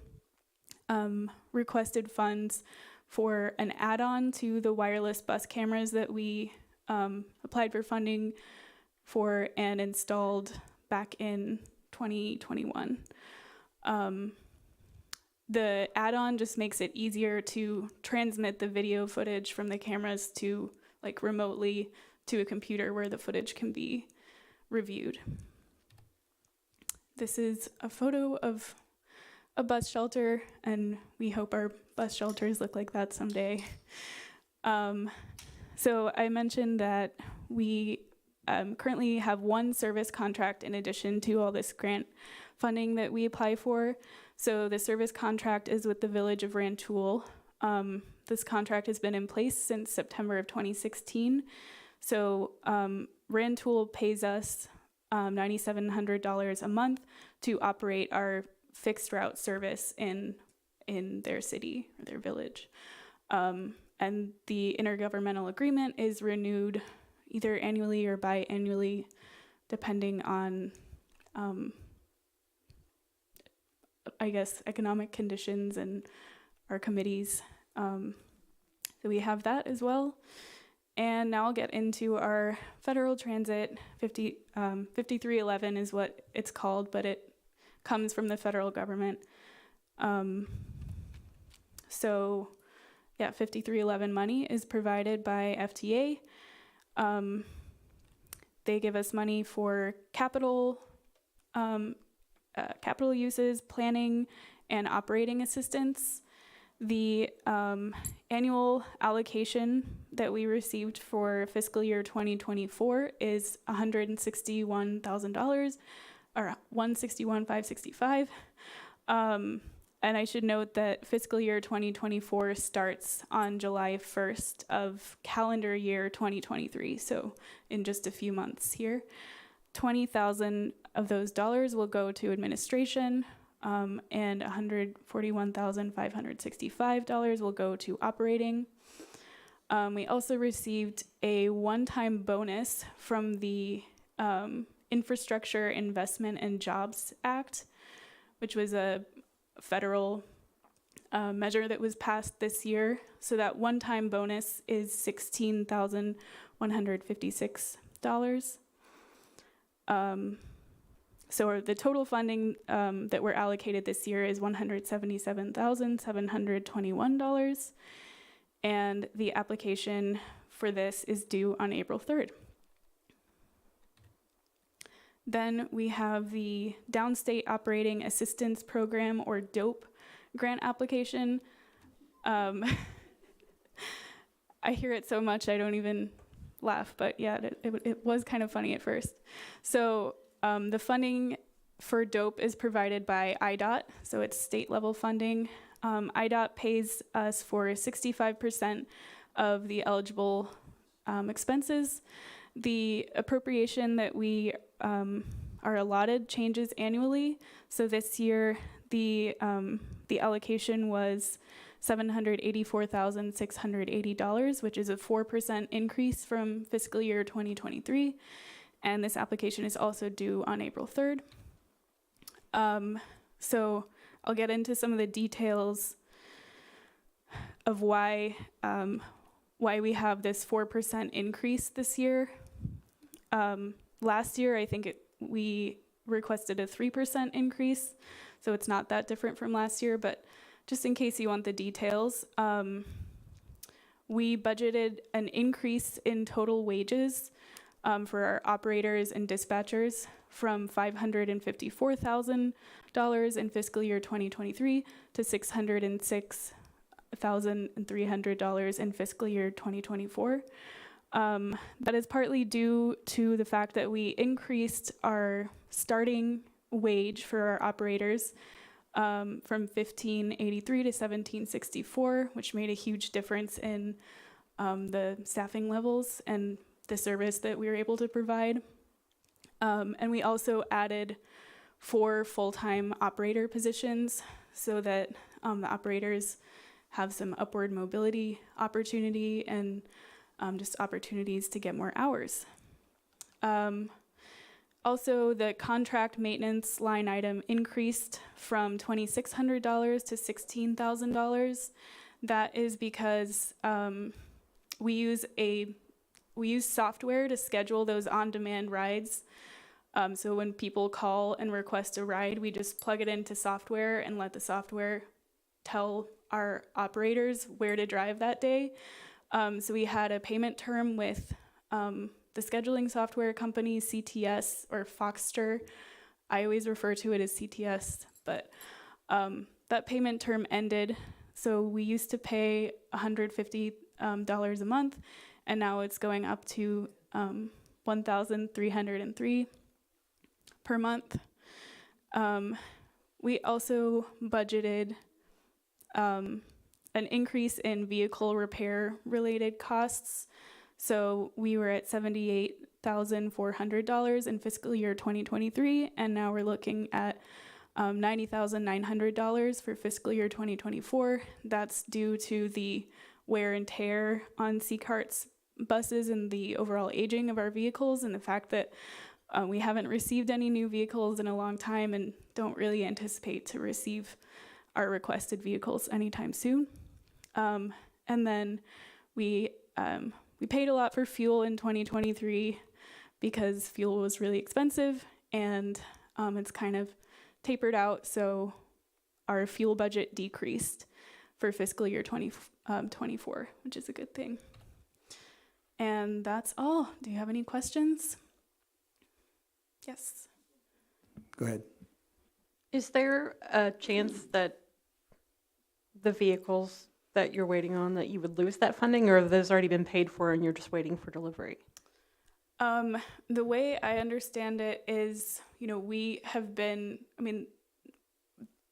requested funds for an add-on to the wireless bus cameras that we applied for funding for and installed back in 2021. The add-on just makes it easier to transmit the video footage from the cameras to, like, remotely to a computer where the footage can be reviewed. This is a photo of a bus shelter, and we hope our bus shelters look like that someday. So I mentioned that we currently have 1 service contract in addition to all this grant funding that we apply for. So the service contract is with the Village of Rantoul. This contract has been in place since September of 2016. So Rantoul pays us $9,700 a month to operate our fixed route service in their city or their village. And the intergovernmental agreement is renewed either annually or biannually, depending on, I guess, economic conditions and our committees. So we have that as well. And now I'll get into our federal transit. 5311 is what it's called, but it comes from the federal government. So yeah, 5311 money is provided by FTA. They give us money for capital uses, planning, and operating assistance. The annual allocation that we received for fiscal year 2024 is $161,000, or $161,565. And I should note that fiscal year 2024 starts on July 1st of calendar year 2023, so in just a few months here. $20,000 of those dollars will go to administration, and $141,565 will go to operating. We also received a one-time bonus from the Infrastructure Investment and Jobs Act, which was a federal measure that was passed this year. So that one-time bonus is $16,156. So the total funding that we're allocated this year is $177,721, and the application for this is due on April 3rd. Then we have the Downstate Operating Assistance Program, or DOPE, grant application. I hear it so much I don't even laugh, but yeah, it was kind of funny at first. So the funding for DOPE is provided by IDOT, so it's state level funding. IDOT pays us for 65% of the eligible expenses. The appropriation that we are allotted changes annually. So this year, the allocation was $784,680, which is a 4% increase from fiscal year 2023. And this application is also due on April 3rd. So I'll get into some of the details of why we have this 4% increase this year. Last year, I think we requested a 3% increase, so it's not that different from last year, but just in case you want the details, we budgeted an increase in total wages for our operators and dispatchers from $554,000 in fiscal year 2023 to $606,300 in fiscal year 2024. That is partly due to the fact that we increased our starting wage for our operators from $15.83 to $17.64, which made a huge difference in the staffing levels and the service that we were able to provide. And we also added 4 full-time operator positions so that the operators have some upward mobility opportunity and just opportunities to get more hours. Also, the contract maintenance line item increased from $2,600 to $16,000. That is because we use software to schedule those on-demand rides. So when people call and request a ride, we just plug it into software and let the software tell our operators where to drive that day. So we had a payment term with the scheduling software company, CTS or Foxter. I always refer to it as CTS, but that payment term ended. So we used to pay $150 a month, and now it's going up to $1,303 per month. We also budgeted an increase in vehicle repair related costs. So we were at $78,400 in fiscal year 2023, and now we're looking at $90,900 for fiscal year 2024. That's due to the wear and tear on C-Cart's buses and the overall aging of our vehicles, and the fact that we haven't received any new vehicles in a long time and don't really anticipate to receive our requested vehicles anytime soon. And then we paid a lot for fuel in 2023 because fuel was really expensive, and it's kind of tapered out, so our fuel budget decreased for fiscal year 2024, which is a good thing. And that's all. Do you have any questions? Yes. Go ahead. Is there a chance that the vehicles that you're waiting on, that you would lose that funding, or have those already been paid for and you're just waiting for delivery? The way I understand it is, we have been,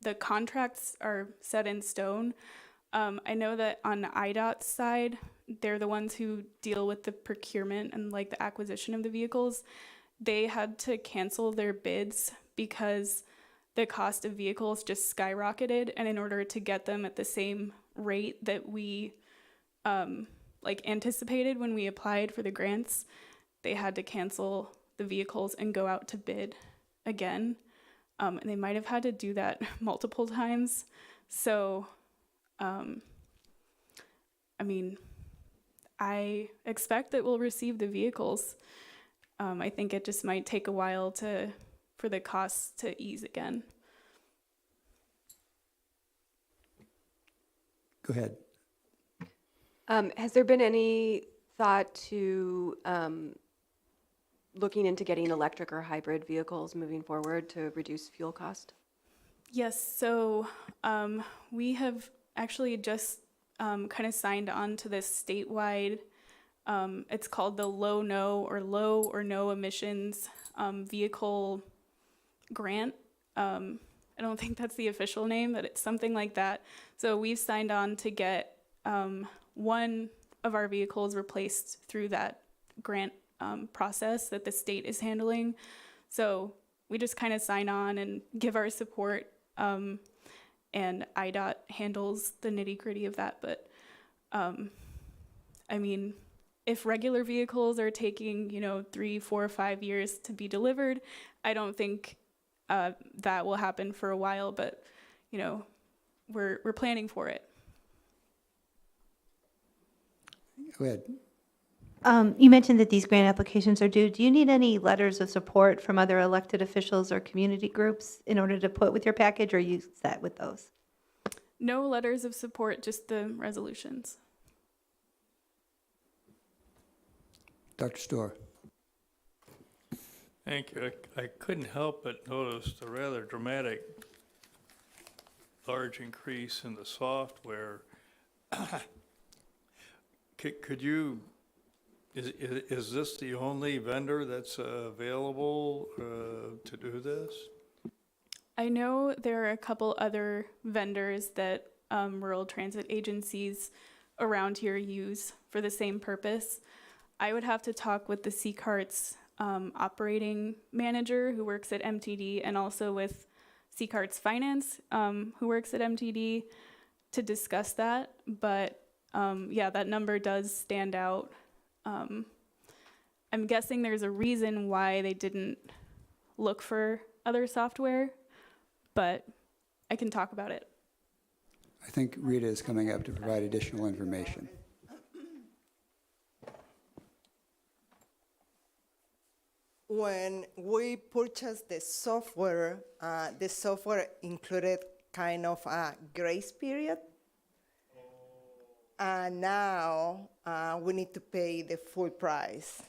the contracts are set in stone. I know that on IDOT's side, they're the ones who deal with the procurement and the acquisition of the vehicles. They had to cancel their bids because the cost of vehicles just skyrocketed, and in order to get them at the same rate that we anticipated when we applied for the grants, they had to cancel the vehicles and go out to bid again. And they might have had to do that multiple times. So, I expect that we'll receive the vehicles. I think it just might take a while for the costs to ease again. Go ahead. Has there been any thought to looking into getting electric or hybrid vehicles moving forward to reduce fuel cost? Yes, so we have actually just kind of signed on to this statewide, it's called the low or no emissions vehicle grant. I don't think that's the official name, but it's something like that. So we've signed on to get one of our vehicles replaced through that grant process that the state is handling. So we just kind of sign on and give our support, and IDOT handles the nitty-gritty of that. But if regular vehicles are taking 3, 4, 5 years to be delivered, I don't think that will happen for a while, but we're planning for it. Go ahead. You mentioned that these grant applications are due. Do you need any letters of support from other elected officials or community groups in order to put with your package, or are you set with those? No letters of support, just the resolutions. Dr. Storr. Thank you. I couldn't help but notice the rather dramatic large increase in the software. Could you, is this the only vendor that's available to do this? I know there are a couple other vendors that rural transit agencies around here use for the same purpose. I would have to talk with the C-Carts operating manager who works at MTD, and also with C-Carts Finance who works at MTD, to discuss that. But yeah, that number does stand out. I'm guessing there's a reason why they didn't look for other software, but I can talk about it. I think Rita is coming up to provide additional information. When we purchased the software included kind of a grace period. And now we need to pay the full price.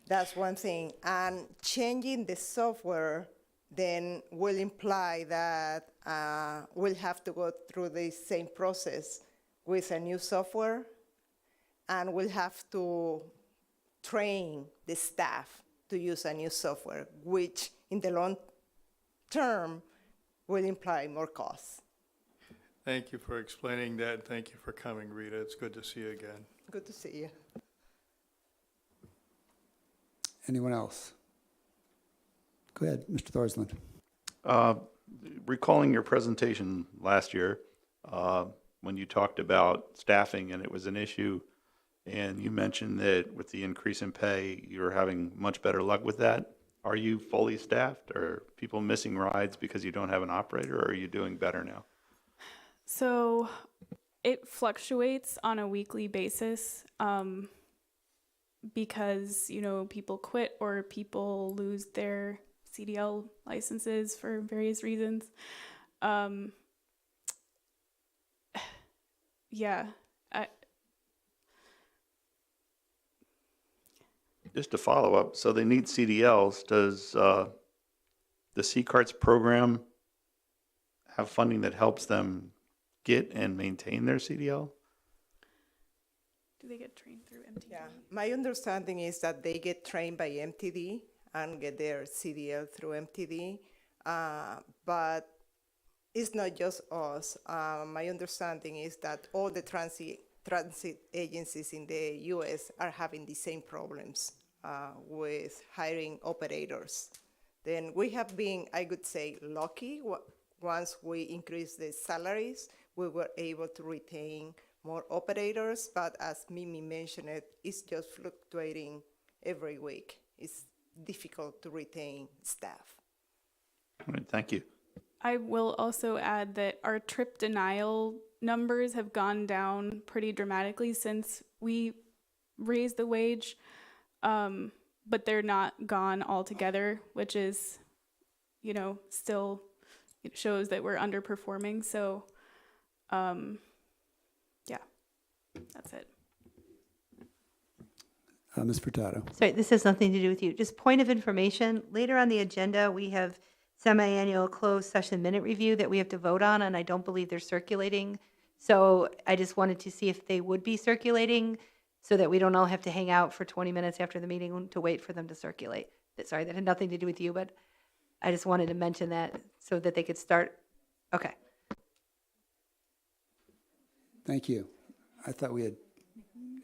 That's one thing. And changing the software then will imply that we'll have to go through the same process with a new software, and we'll have to train the staff to use a new software, which in the long term will imply more costs. Thank you for explaining that, and thank you for coming, Rita. It's good to see you again. Good to see you. Anyone else? Go ahead, Mr. Thorsland. Recalling your presentation last year, when you talked about staffing and it was an issue, and you mentioned that with the increase in pay, you're having much better luck with that. Are you fully staffed? Are people missing rides because you don't have an operator, or are you doing better now? So it fluctuates on a weekly basis because, you know, people quit or people lose their CDL licenses for various reasons. Yeah. Just to follow up, so they need CDLs. Does the C-Carts program have funding that helps them get and maintain their CDL? Do they get trained through MTD? Yeah, my understanding is that they get trained by MTD and get their CDL through MTD, but it's not just us. My understanding is that all the transit agencies in the U.S. are having the same problems with hiring operators. Then we have been, I would say, lucky. Once we increased the salaries, we were able to retain more operators, but as Mimi mentioned, it's just fluctuating every week. It's difficult to retain staff. All right, thank you. I will also add that our trip denial numbers have gone down pretty dramatically since we raised the wage, but they're not gone altogether, which is, you know, still it shows that we're underperforming. So, yeah, that's it. Ms. Furtado. Sorry, this has nothing to do with you. Just point of information, later on the agenda, we have semi-annual closed session minute review that we have to vote on, and I don't believe they're circulating. So I just wanted to see if they would be circulating so that we don't all have to hang out for 20 minutes after the meeting to wait for them to circulate. Sorry, that had nothing to do with you, but I just wanted to mention that so that they could start. Okay. Thank you. I thought we had,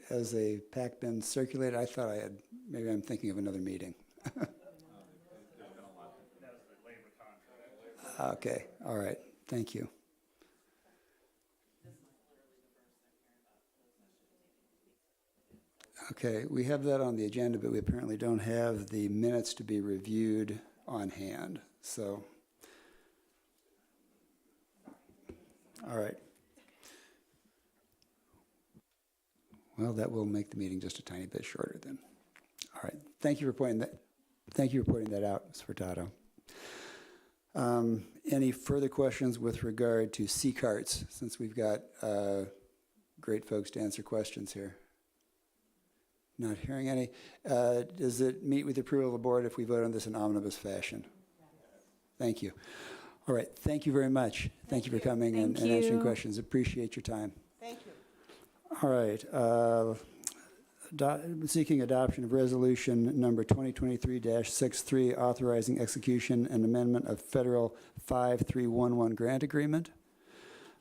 as a pack, been circulated. I thought I had, maybe I'm thinking of another meeting. Okay, all right, thank you. Okay, we have that on the agenda, but we apparently don't have the minutes to be reviewed on hand, so. All right. Well, that will make the meeting just a tiny bit shorter then. All right, thank you for pointing that out, Ms. Furtado. Any further questions with regard to C-Carts, since we've got great folks to answer questions here? Not hearing any. Does it meet with the approval of the board if we vote on this in omnibus fashion? Thank you. All right, thank you very much. Thank you for coming and answering questions. Appreciate your time. Thank you. All right. Seeking adoption of resolution number 2023-63, authorizing execution and amendment of federal 5311 grant agreement.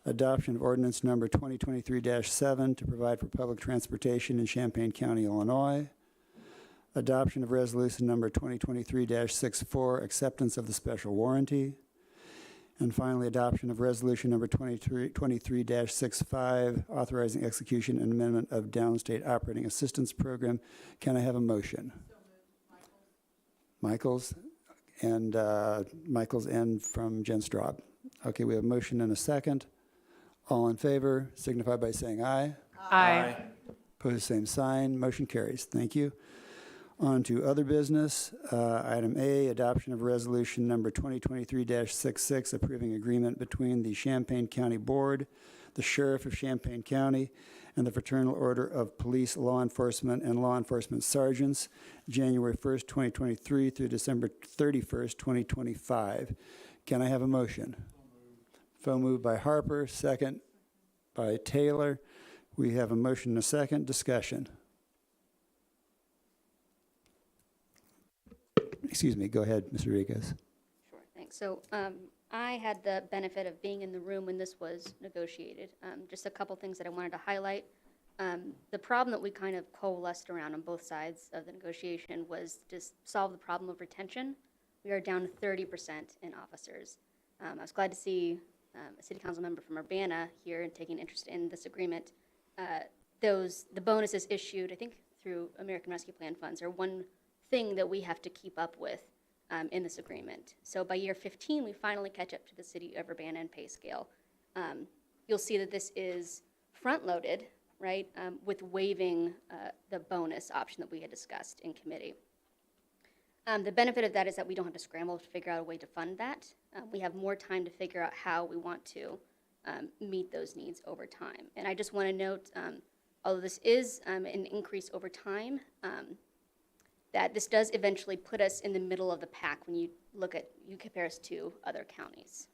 Adoption of ordinance number 2023-7 to provide for public transportation in Champaign County, Illinois. Adoption of resolution number 2023-64, acceptance of the special warranty. And finally, adoption of resolution number 23-65, authorizing execution and amendment of Downstate Operating Assistance Program. Can I have a motion? Michaels and from Jen Straub. Okay, we have a motion and a second. All in favor, signify by saying aye. Aye. Opposed, same sign. Motion carries. Thank you. On to other business. Item A, adoption of resolution number 2023-66, approving agreement between the Champaign County Board, the Sheriff of Champaign County, and the Fraternal Order of Police, Law Enforcement, and Law Enforcement Sergeants, January 1st, 2023 through December 31st, 2025. Can I have a motion? So moved by Harper, second by Taylor. We have a motion and a second. Discussion. Excuse me, go ahead, Mr. Rigas. Sure, thanks. So I had the benefit of being in the room when this was negotiated. Just a couple things that I wanted to highlight. The problem that we kind of coalesced around on both sides of the negotiation was to solve the problem of retention. We are down 30% in officers. I was glad to see a city council member from Urbana here and taking interest in this agreement. The bonuses issued, I think through American Rescue Plan funds, are one thing that we have to keep up with in this agreement. So by year 15, we finally catch up to the city of Urbana and pay scale. You'll see that this is front-loaded, right, with waiving the bonus option that we had discussed in committee. The benefit of that is that we don't have to scramble to figure out a way to fund that. We have more time to figure out how we want to meet those needs over time. And I just want to note, although this is an increase over time, that this does eventually put us in the middle of the pack when you compare us to other counties.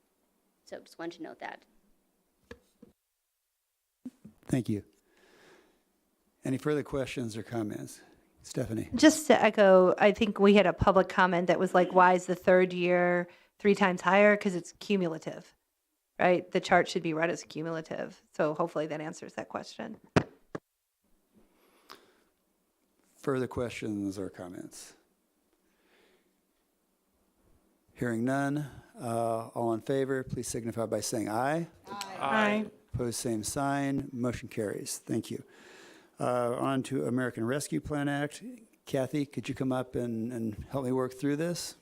So just wanted to note that. Thank you. Any further questions or comments? Stephanie? Just to echo, I think we had a public comment that was like, why is the third year 3 times higher? Because it's cumulative, right? The chart should be read as cumulative. So hopefully that answers that question. Further questions or comments? Hearing none, all in favor, please signify by saying aye. Aye. Opposed, same sign. Motion carries. Thank you. On to American Rescue Plan Act. Kathy, could you come up and help me work through this?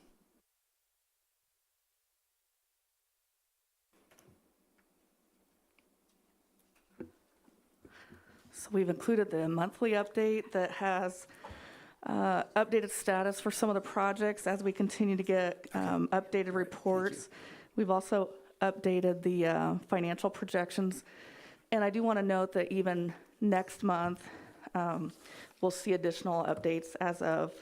So we've included the monthly update that has updated status for some of the projects as we continue to get updated reports. We've also updated the financial projections. And I do want to note that even next month, we'll see additional updates as of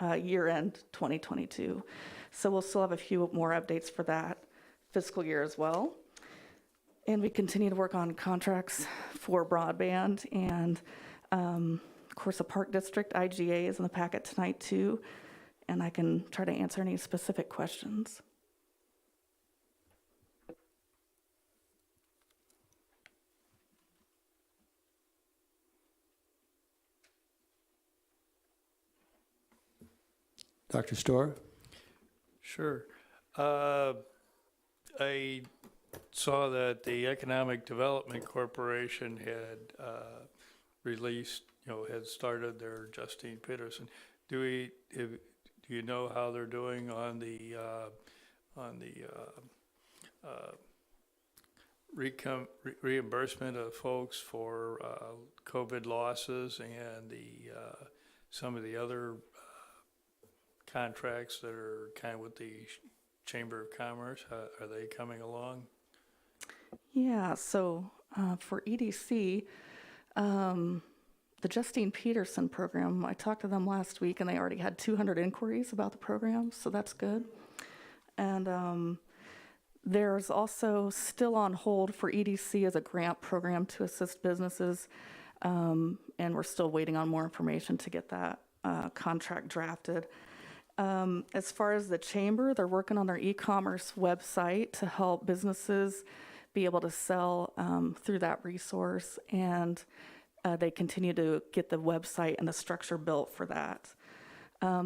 year-end 2022. So we'll still have a few more updates for that fiscal year as well. And we continue to work on contracts for broadband and, of course, the Park District IGA is in the packet tonight too, and I can try to answer any specific questions. Dr. Storr? Sure. I saw that the Economic Development Corporation had released, had started their Justine Peterson. Do you know how they're doing on the reimbursement of folks for COVID losses and some of the other contracts that are kind of with the Chamber of Commerce? Are they coming along? Yeah, so for EDC, the Justine Peterson program, I talked to them last week, and they already had 200 inquiries about the program, so that's good. And there's also still on hold for EDC as a grant program to assist businesses, and we're still waiting on more information to get that contract drafted. As far as the chamber, they're working on their e-commerce website to help businesses be able to sell through that resource, and they continue to get the website and the structure built for that.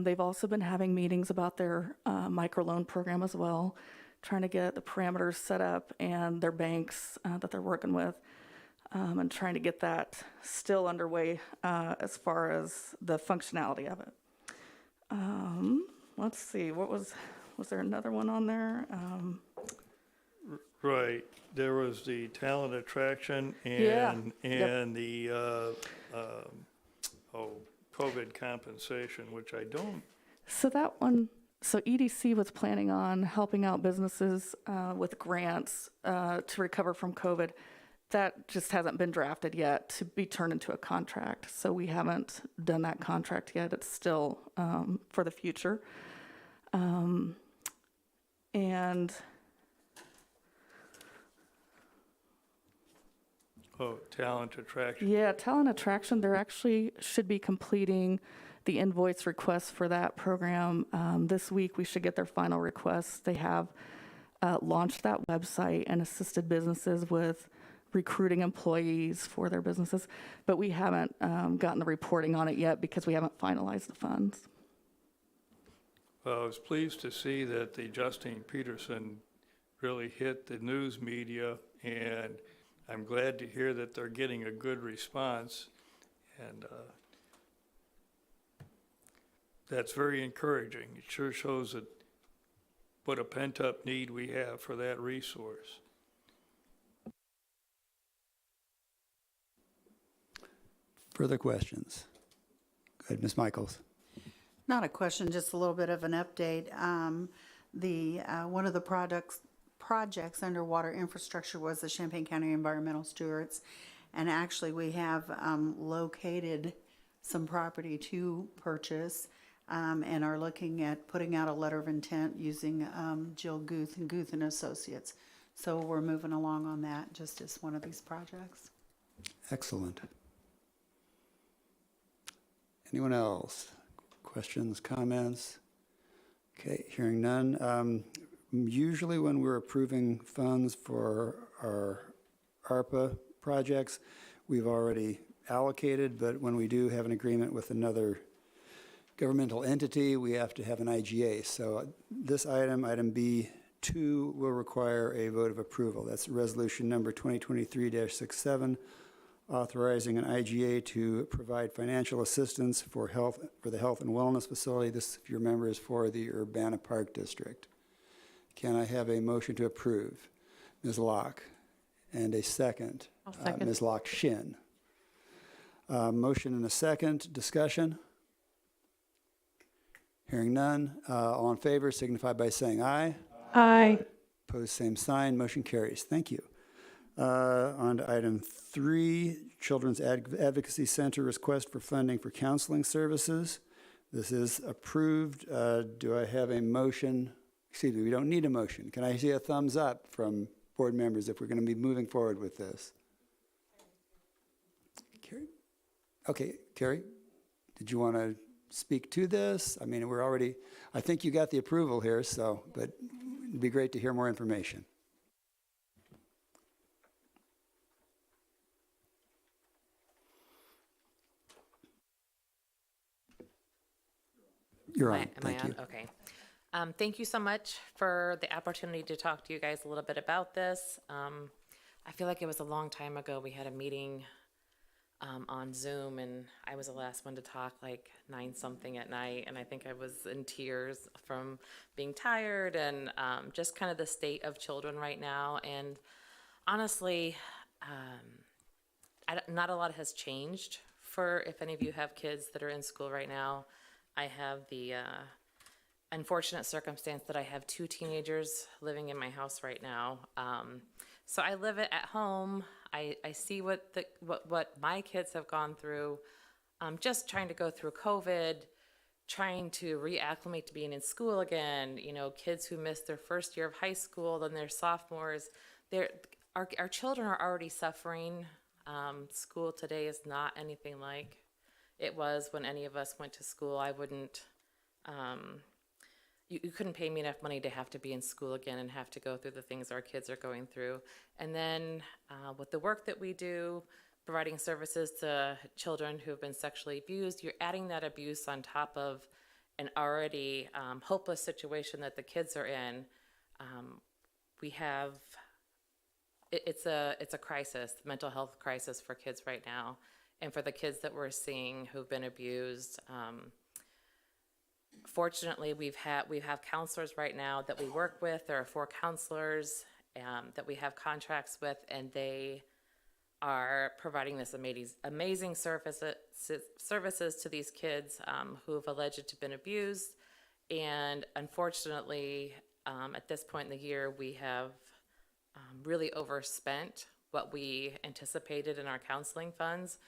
They've also been having meetings about their microloan program as well, trying to get the parameters set up and their banks that they're working with, and trying to get that still underway as far as the functionality of it. Let's see, was there another one on there? Right, there was the talent attraction Yeah, and, yep. and the, COVID compensation, which I don't, So that one, so EDC was planning on helping out businesses with grants to recover from COVID. That just hasn't been drafted yet to be turned into a contract. So we haven't done that contract yet. It's still for the future. And talent attraction. yeah, talent attraction, they're actually should be completing the invoice request for that program. This week, we should get their final requests. They have launched that website and assisted businesses with recruiting employees for their businesses, but we haven't gotten the reporting on it yet because we haven't finalized the funds. Well, I was pleased to see that the Justine Peterson really hit the news media, and I'm glad to hear that they're getting a good response, and that's very encouraging. It sure shows that what a pent-up need we have for that resource. Further questions? Go ahead, Ms. Michaels. Not a question, just a little bit of an update. One of the projects under water infrastructure was the Champaign County Environmental Stewards. And actually, we have located some property to purchase and are looking at putting out a letter of intent using Jill Guth and Guth and Associates. So we're moving along on that, just as one of these projects. Excellent. Anyone else? Questions, comments? Okay, hearing none. Usually when we're approving funds for our ARPA projects, we've already allocated, but when we do have an agreement with another governmental entity, we have to have an IGA. So this item, item B2, will require a vote of approval. That's resolution number 2023-67, authorizing an IGA to provide financial assistance for the health and wellness facility. This, if you remember, is for the Urbana Park District. Can I have a motion to approve? Ms. Locke, and a second. I'll second. Ms. Locke Shin. Motion and a second. Discussion? Hearing none. All in favor signify by saying aye. Aye. Opposed, same sign. Motion carries. Thank you. On to item 3, Children's Advocacy Center request for funding for counseling services. This is approved. Do I have a motion? Excuse me, we don't need a motion. Can I see a thumbs up from board members if we're going to be moving forward with this? Carrie? Okay, Carrie, did you want to speak to this? I mean, I think you got the approval here, so, but it'd be great to hear more information. You're on. Am Thank I you. on? Okay. Thank you so much for the opportunity to talk to you guys a little bit about this. I feel like it was a long time ago. We had a meeting on Zoom, and I was the last one to talk, like 9-something at night, and I think I was in tears from being tired and just kind of the state of children right now. And honestly, not a lot has changed for if any of you have kids that are in school right now. I have the unfortunate circumstance that I have 2 teenagers living in my house right now. So I live it at home. I see what my kids have gone through. just trying to go through COVID, trying to reacclimate to being in school again, you know, kids who missed their first year of high school, then they're sophomores. Our children are already suffering. School today is not anything like it was when any of us went to school. I wouldn't, you couldn't pay me enough money to have to be in school again and have to go through the things our kids are going through. And then with the work that we do, providing services to children who have been sexually abused, you're adding that abuse on top of an already hopeless situation that the kids are in. We have, it's a crisis, mental health crisis for kids right now. And for the kids that we're seeing who've been abused, fortunately, we have counselors right now that we work with. There are 4 counselors that we have contracts with, and they are providing this amazing services to these kids who have alleged to have been abused. And unfortunately, at this point in the year, we have really overspent what we anticipated in our counseling funds,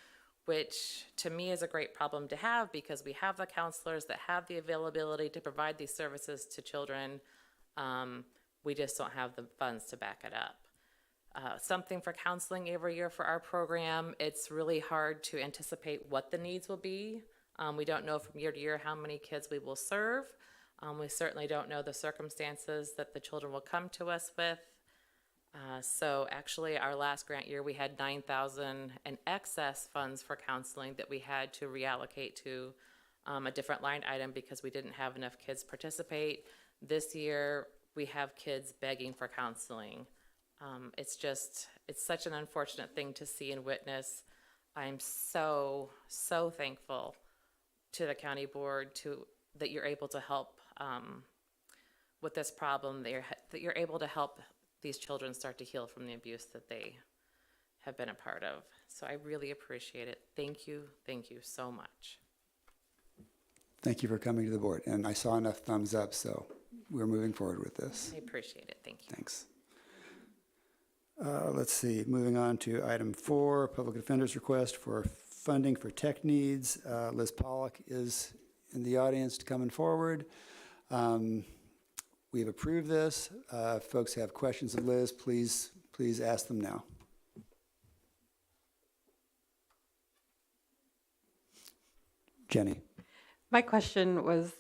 which to me is a great problem to have because we have the counselors that have the availability to provide these services to children. We just don't have the funds to back it up. Something for counseling every year for our program, it's really hard to anticipate what the needs will be. We don't know from year to year how many kids we will serve. We certainly don't know the circumstances that the children will come to us with. So actually our last grant year, we had $9,000 in excess funds for counseling that we had to reallocate to a different line item because we didn't have enough kids participate. This year, we have kids begging for counseling. It's such an unfortunate thing to see and witness. I'm so thankful to the county board that you're able to help with this problem, that you're able to help these children start to heal from the abuse that they have been a part of. So I really appreciate it. Thank you so much. Thank you for coming to the board. And I saw enough thumbs up, so we're moving forward with this. I appreciate it. Thank you. Thanks. Let's see, moving on to item 4, Public Defender's request for funding for tech needs. Liz Pollock is in the audience coming forward. We've approved this. If folks have questions of Liz, please ask them now. Jenny. My question was,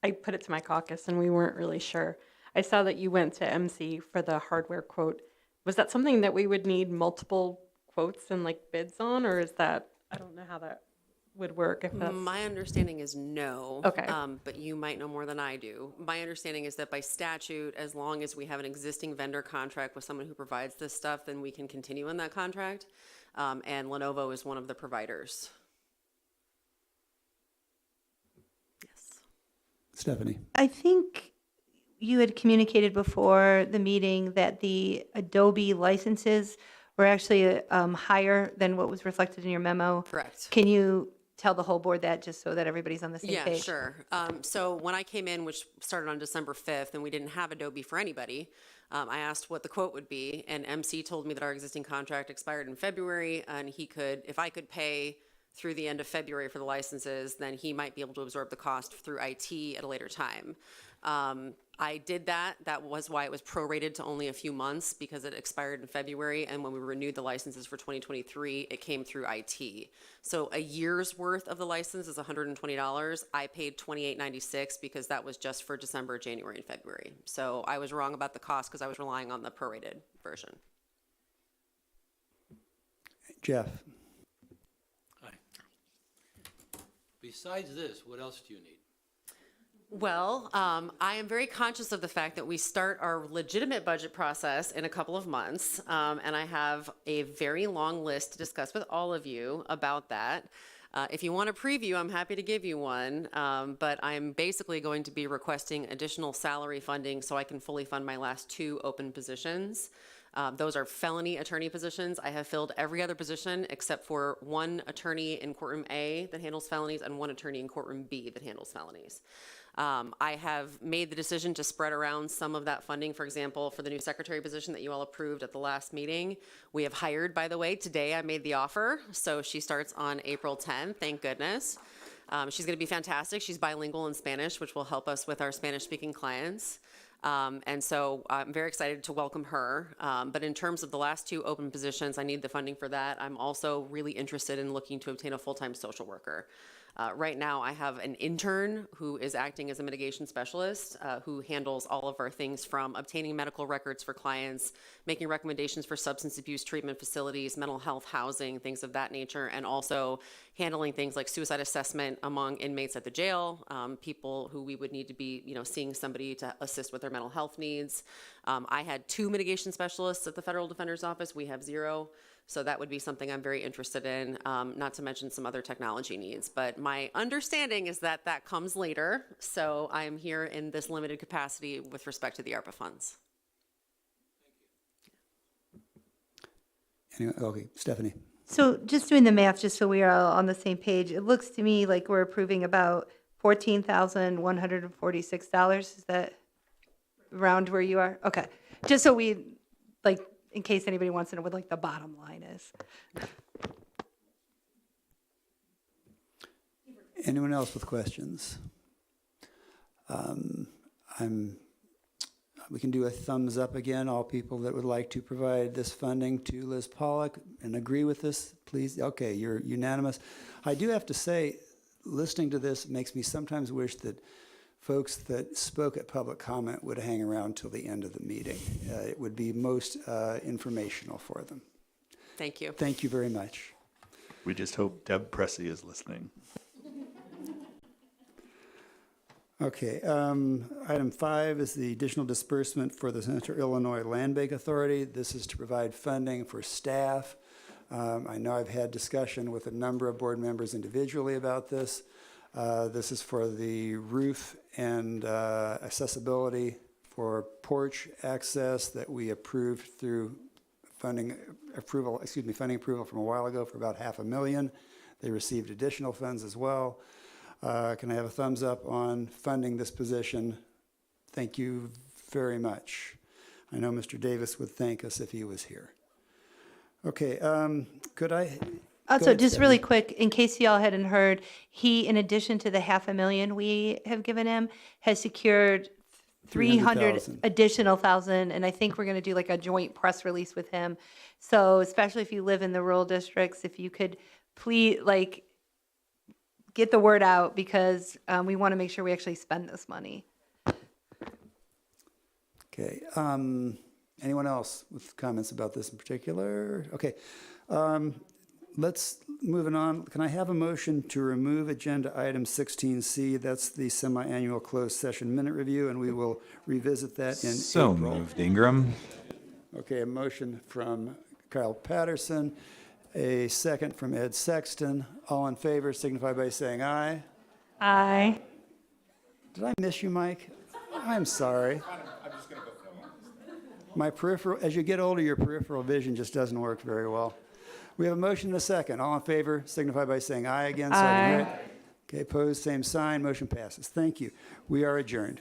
I put it to my caucus and we weren't really sure. I saw that you went to MC for the hardware quote. Was that something that we would need multiple quotes and like bids on, or is that, I don't know how that would work if that's. My understanding is no. Okay. But you might know more than I do. My understanding is that by statute, as long as we have an existing vendor contract with someone who provides this stuff, then we can continue in that contract. And Lenovo is one of the providers. Yes. Stephanie. I think you had communicated before the meeting that the Adobe licenses were actually higher than what was reflected in your memo. Correct. Can you tell the whole board that just so that everybody's on the same page? Yeah, sure. So when I came in, which started on December 5th, and we didn't have Adobe for anybody, I asked what the quote would be, and MC told me that our existing contract expired in February, and he could, if I could pay through the end of February for the licenses, then he might be able to absorb the cost through IT at a later time. I did that. That was why it was prorated to only a few months, because it expired in February, and when we renewed the licenses for 2023, it came through IT. So a year's worth of the license is $120. I paid $28.96 because that was just for December, January, and February. So I was wrong about the cost because I was relying on the prorated version. Jeff. Hi. Besides this, what else do you need? Well, I am very conscious of the fact that we start our legitimate budget process in a couple of months, and I have a very long list to discuss with all of you about that. If you want a preview, I'm happy to give you one, but I'm basically going to be requesting additional salary funding so I can fully fund my last 2 open positions. Those are felony attorney positions. I have filled every other position except for 1 attorney in courtroom A that handles felonies and 1 attorney in courtroom B that handles felonies. I have made the decision to spread around some of that funding. For example, for the new secretary position that you all approved at the last meeting, we have hired, by the way, today I made the offer. So she starts on April 10th, thank goodness. She's going to be fantastic. She's bilingual in Spanish, which will help us with our Spanish-speaking clients. And so I'm very excited to welcome her. But in terms of the last 2 open positions, I need the funding for that. I'm also really interested in looking to obtain a full-time social worker. Right now, I have an intern who is acting as a mitigation specialist who handles all of our things from obtaining medical records for clients, making recommendations for substance abuse treatment facilities, mental health housing, things of that nature, and also handling things like suicide assessment among inmates at the jail, people who we would need to be, seeing somebody to assist with their mental health needs. I had 2 mitigation specialists at the Federal Defender's Office. We have 0. So that would be something I'm very interested in, not to mention some other technology needs. But my understanding is that that comes later. So I'm here in this limited capacity with respect to the ARPA funds. Anyway, okay, Stephanie. So just doing the math, just so we are all on the same page, it looks to me like we're approving about $14,146. Is that around where you are? Okay. Just so we, like, in case anybody wants to know what like the bottom line is. Anyone else with questions? We can do a thumbs up again. All people that would like to provide this funding to Liz Pollock and agree with this, please. Okay, you're unanimous. I do have to say, listening to this makes me sometimes wish that folks that spoke at public comment would hang around till the end of the meeting. It would be most informational for them. Thank you. Thank you very much. We just hope Deb Pressey is listening. Okay, item 5 is the additional disbursement for the Central Illinois Land Bank Authority. This is to provide funding for staff. I know I've had discussion with a number of board members individually about this. This is for the roof and accessibility for porch access that we approved through funding approval from a while ago for about $500,000. They received additional funds as well. Can I have a thumbs up on funding this position? Thank you very much. I know Mr. Davis would thank us if he was here. Okay, could I? Also, just really quick, in case y'all hadn't heard, he, in addition to the $500,000 we have given him, has secured 300 additional thousand, and I think we're going to do like a joint press release with him. So, especially if you live in the rural districts, if you could please, like, get the word out, because we want to make sure we actually spend this money. Okay. Anyone else with comments about this in particular? Okay. Let's moving on. Can I have a motion to remove agenda item 16C? That's the semi-annual closed session minute review, and we will revisit that in So April. moved, Ingram. Okay, a motion from Kyle Patterson, a second from Ed Sexton. All in favor signify by saying aye. Aye. Did I miss you, Mike? I'm sorry. My peripheral, as you get older, your peripheral vision just doesn't work very well. We have a motion and a second. All in favor signify by saying aye again. So I can hear it. Okay, opposed, same sign. Motion passes. Thank you. We are adjourned.